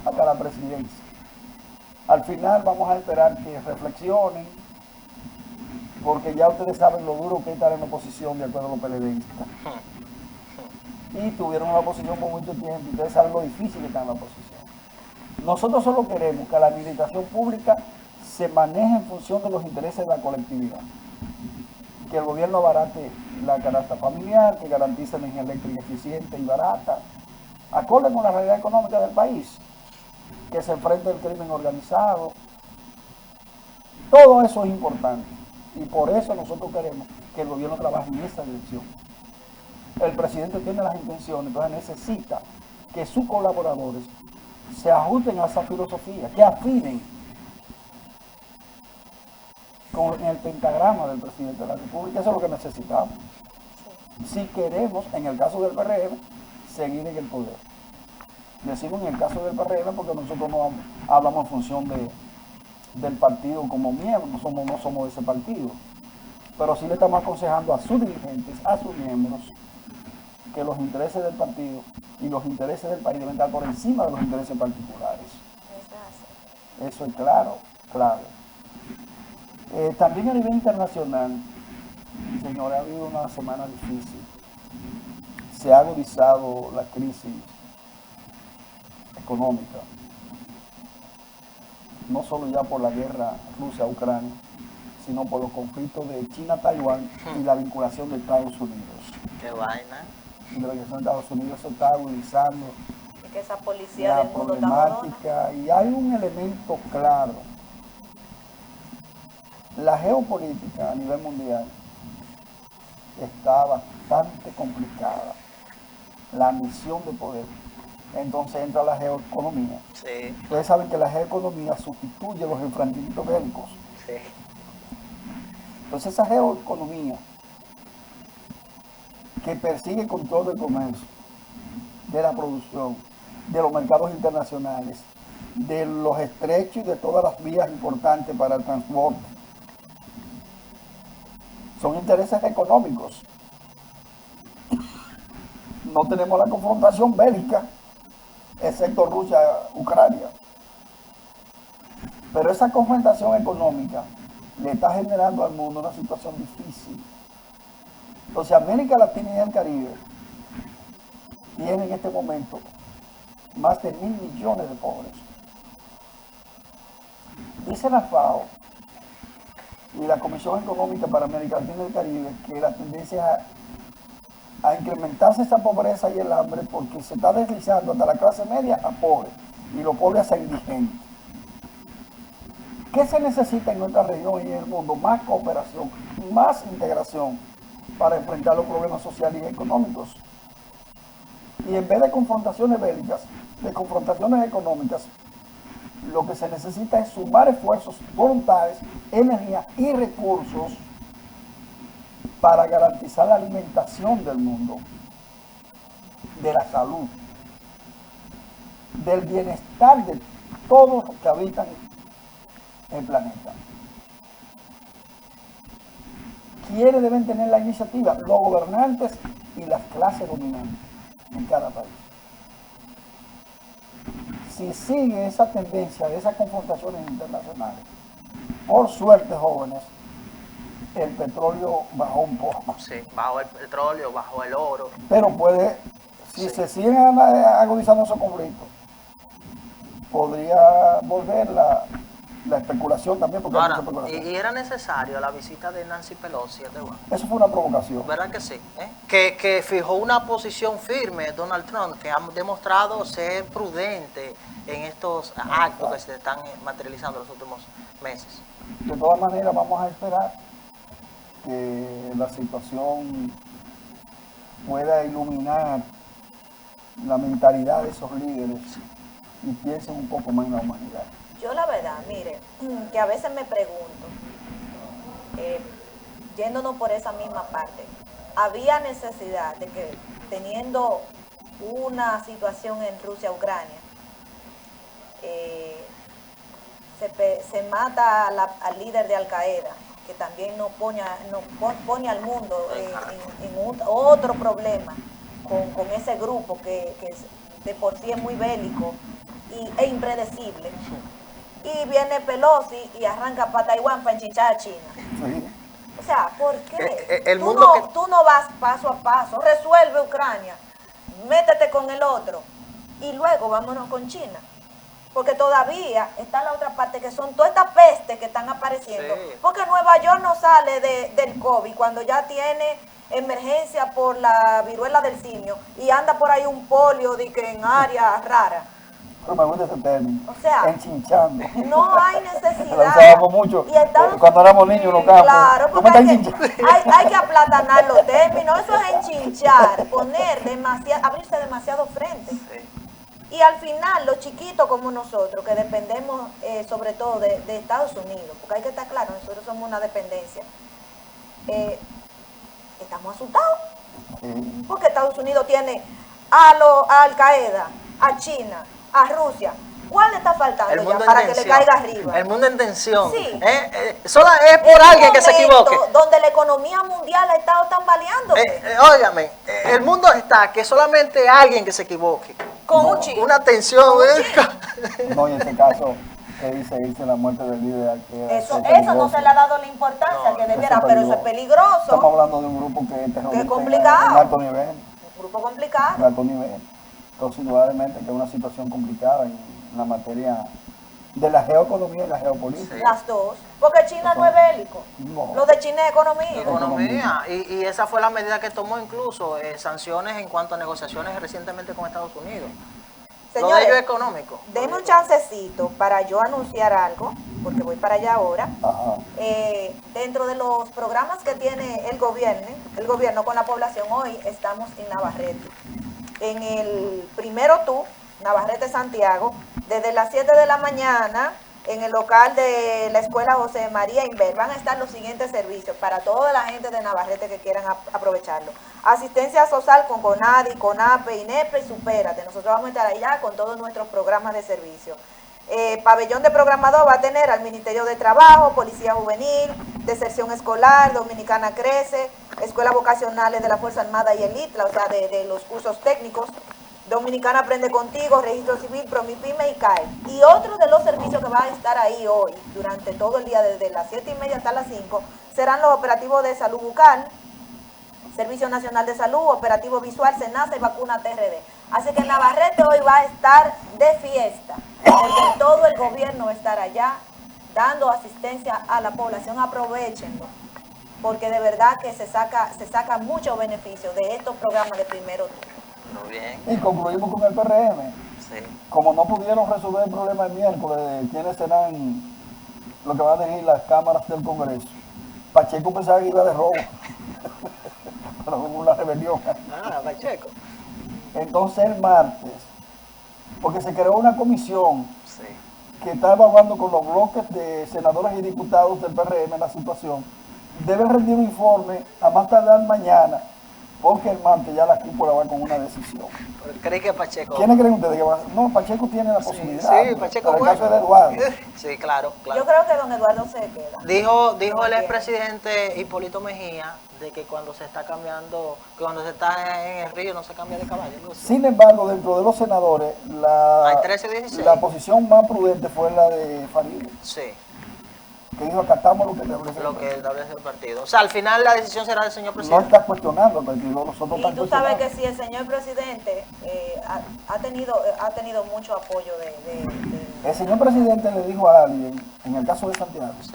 Hasta la presidencia. Al final vamos a esperar que reflexionen, porque ya ustedes saben lo duro que es estar en la oposición de acuerdo a los PLDistas. Y tuvieron la oposición por mucho tiempo, y ustedes saben lo difícil que está en la oposición. Nosotros solo queremos que la administración pública se maneje en función de los intereses de la colectividad. Que el gobierno abarate la canasta familiar, que garantice energía eléctrica eficiente y barata, acorde con la realidad económica del país, que se enfrente al crimen organizado. Todo eso es importante y por eso nosotros queremos que el gobierno trabaje en esa dirección. El presidente tiene las intenciones, entonces necesita que sus colaboradores se ajusten a esa filosofía, que afinen con el pentagrama del presidente de la República. Eso es lo que necesitamos. Si queremos, en el caso del PRM, seguir en el poder. Decimos en el caso del PRM porque nosotros no hablamos en función del partido como miembros, no somos de ese partido. Pero sí le estamos aconsejando a sus dirigentes, a sus miembros, que los intereses del partido y los intereses del país deben estar por encima de los intereses particulares. Eso es claro, claro. También a nivel internacional, señores, ha habido una semana difícil. Se ha agudizado la crisis económica, no solo ya por la guerra Rusia-Ucrania, sino por los conflictos de China-Taiwán y la vinculación de Estados Unidos. Qué vaina. Y la vinculación de Estados Unidos se está agudizando Y que esa policía la del mundo está jodona. problemática, y hay un elemento claro. La geopolítica a nivel mundial está bastante complicada, la misión de poder. Entonces entra la geoeconomía. Sí, Ustedes saben que la geoeconomía sustituye los enfrentamientos bélicos. sí. Entonces esa geoeconomía que persigue el control del comercio, de la producción, de los mercados internacionales, de los estrechos y de todas las vías importantes para el transporte, son intereses económicos. No tenemos la confrontación bélica, excepto Rusia-Ucrania. Pero esa confrontación económica le está generando al mundo una situación difícil. Entonces América Latina y el Caribe tienen en este momento más de 1.000 millones de pobres. Dice la FAO y la Comisión Económica para América Latina y el Caribe que la tendencia a incrementarse esa pobreza y el hambre porque se está deslizando hasta la clase media a pobre y los pobres a indigentes. ¿Qué se necesita en nuestra región y en el mundo? Más cooperación, más integración para enfrentar los problemas sociales y económicos. Y en vez de confrontaciones bélicas, de confrontaciones económicas, lo que se necesita es sumar esfuerzos voluntarios, energía y recursos para garantizar la alimentación del mundo, de la salud, del bienestar de todos los que habitan el planeta. ¿Quiénes deben tener la iniciativa? Los gobernantes y las clases dominantes en cada país. Si sigue esa tendencia de esas confrontaciones internacionales, por suerte, jóvenes, el petróleo bajó un poco. Sí, bajo el petróleo, bajo el oro. Pero puede, si se siguen agudizando esos conflictos, podría volver la especulación también, porque hay Ahora, mucha especulación. y era necesario la visita de Nancy Pelosi a Taiwán. Eso fue una provocación. ¿Verdad que sí? Que fijó una posición firme Donald Trump, que ha demostrado ser prudente en estos actos que se están materializando en los últimos meses. De todas maneras, vamos a esperar que la situación pueda iluminar la mentalidad de esos líderes y piensen un poco más en la humanidad. Yo la verdad, mire, que a veces me pregunto, yéndonos por esa misma parte, había necesidad de que teniendo una situación en Rusia-Ucrania, se mata al líder de Al Qaeda, que también nos pone al mundo en otro problema con ese grupo que de por sí es muy bélico e impredecible. Y viene Pelosi y arranca para Taiwán para enchinchar a China. Sí. O sea, ¿por qué? El tú, mundo no, que- tú no vas paso a paso, resuelve Ucrania, métete con el otro y luego vámonos con China. Porque todavía está la otra parte que son todas estas pestes que están apareciendo. Sí. Porque Nueva York no sale del COVID cuando ya tiene emergencia por la viruela del simio y anda por ahí un polio de que en área rara. Pero me gusta ese término. O sea, enchinchando. No hay Lo necesidad. usábamos mucho Y Estados- cuando éramos niños en los campos. Claro, ¿Cómo porque está hay que, enchinchando? hay que aplatanar los términos. Eso es enchinchar, poner demasiado, abrirse demasiado frente. Sí. Y al final, los chiquitos como nosotros, que dependemos sobre todo de Estados Unidos, porque hay que estar claro, nosotros somos una dependencia, estamos asustados. Porque Estados Unidos tiene a Al Qaeda, a China, a Rusia. ¿Cuál le está faltando El ya mundo para en que le tensión. caiga arriba? El mundo en tensión. Sí. Solo es por alguien que se momento equivoque. donde la economía mundial ha estado tambaleándose. Óigame, el mundo está que solamente alguien que se equivoque. Con no. un chip. Una tensión. No, y en este caso, que dice la muerte del líder al que Eso no se le ha dado la importancia No, que debiera, eso pero eso es Estamos peligroso. hablando de un grupo que es terrorista Qué complicado. en alto nivel. Un grupo complicado. En alto nivel. Entonces, indudablemente que es una situación complicada en la materia de la geoeconomía y la geopolítica. Las dos. Porque China no es bélico. No. Lo de China es economía. Economía. Y esa fue la medida que tomó incluso sanciones en cuanto a negociaciones recientemente con Estados Unidos. Lo de Señores, ello es económico. denme un chancecito para yo anunciar algo, porque voy para allá ahora. Ajá. Dentro de los programas que tiene el gobierno con la población, hoy estamos en Navarrete. En el primero tú, Navarrete Santiago, desde las 7 de la mañana, en el local de la Escuela José María Inver, van a estar los siguientes servicios para toda la gente de Navarrete que quieran aprovecharlo. Asistencia social con CONADI, CONAPE, INEPRE y Supérate. Nosotros vamos a estar allá con todos nuestros programas de servicio. Pabellón de programador va a tener al Ministerio de Trabajo, Policía Juvenil, Deserción Escolar, Dominicana Crece, Escuelas Vocacionales de la Fuerza Armada y el ITLA, o sea, de los cursos técnicos, Dominicana Aprende Contigo, Registro Civil, Promipyme y CAE. Y otro de los servicios que va a estar ahí hoy, durante todo el día, desde las 7:30 hasta las 5, serán los operativos de salud bucal, Servicio Nacional de Salud, Operativo Visual, SENASA y Vacuna TRD. Así que Navarrete hoy va a estar de fiesta, porque todo el gobierno va a estar allá dando asistencia a la población. Aprovechenlo, porque de verdad que se saca mucho beneficio de estos programas de primero turno. Muy bien. Y concluimos con el PRM. Sí. Como no pudieron resolver el problema el miércoles de quiénes serán los que van a dirigir las cámaras del Congreso, Pacheco pensaba que iba de robo. Pero hubo una rebelión. Pacheco. Entonces el martes, porque se creó una comisión Sí. que está evaluando con los bloques de senadores y diputados del PRM la situación, deben rendir un informe a más tardar mañana, porque el martes ya la cúpula va con una decisión. ¿Cree que Pacheco? ¿Quiénes creen ustedes que va a ser? No, Pacheco tiene la Sí, posibilidad. sí, Pacheco Pero el caso bueno. de Eduardo. Sí, claro, Yo claro. creo que don Eduardo se queda. Dijo el Entiendo. expresidente Hipólito Mejía de que cuando se está cambiando, que cuando se está en el río no se cambia de caballo. ¿No? Sin embargo, dentro de los senadores, Hay 13 o 16. la posición más prudente fue la de Farideh, Sí, que dijo acatamos lo que establece el lo que partido. establece el partido. O sea, al final la decisión será del señor No presidente. está cuestionando el partido, nosotros Y estamos tú sabes que cuestionando. si el señor presidente ha tenido mucho apoyo El señor presidente le dijo a alguien, en el caso de Santiago, Sí.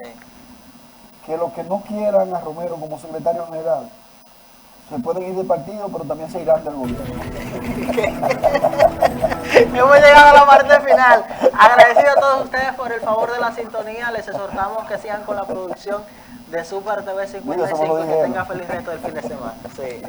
que los que no quieran a Romero como secretario general se pueden ir del partido, pero también se irán del gobierno. Hemos llegado a la parte final. Agradecido a todos ustedes por el favor de la sintonía. Les exhortamos que sigan con la producción de Super TV 55 y que tengan feliz resto del fin de semana. Sí.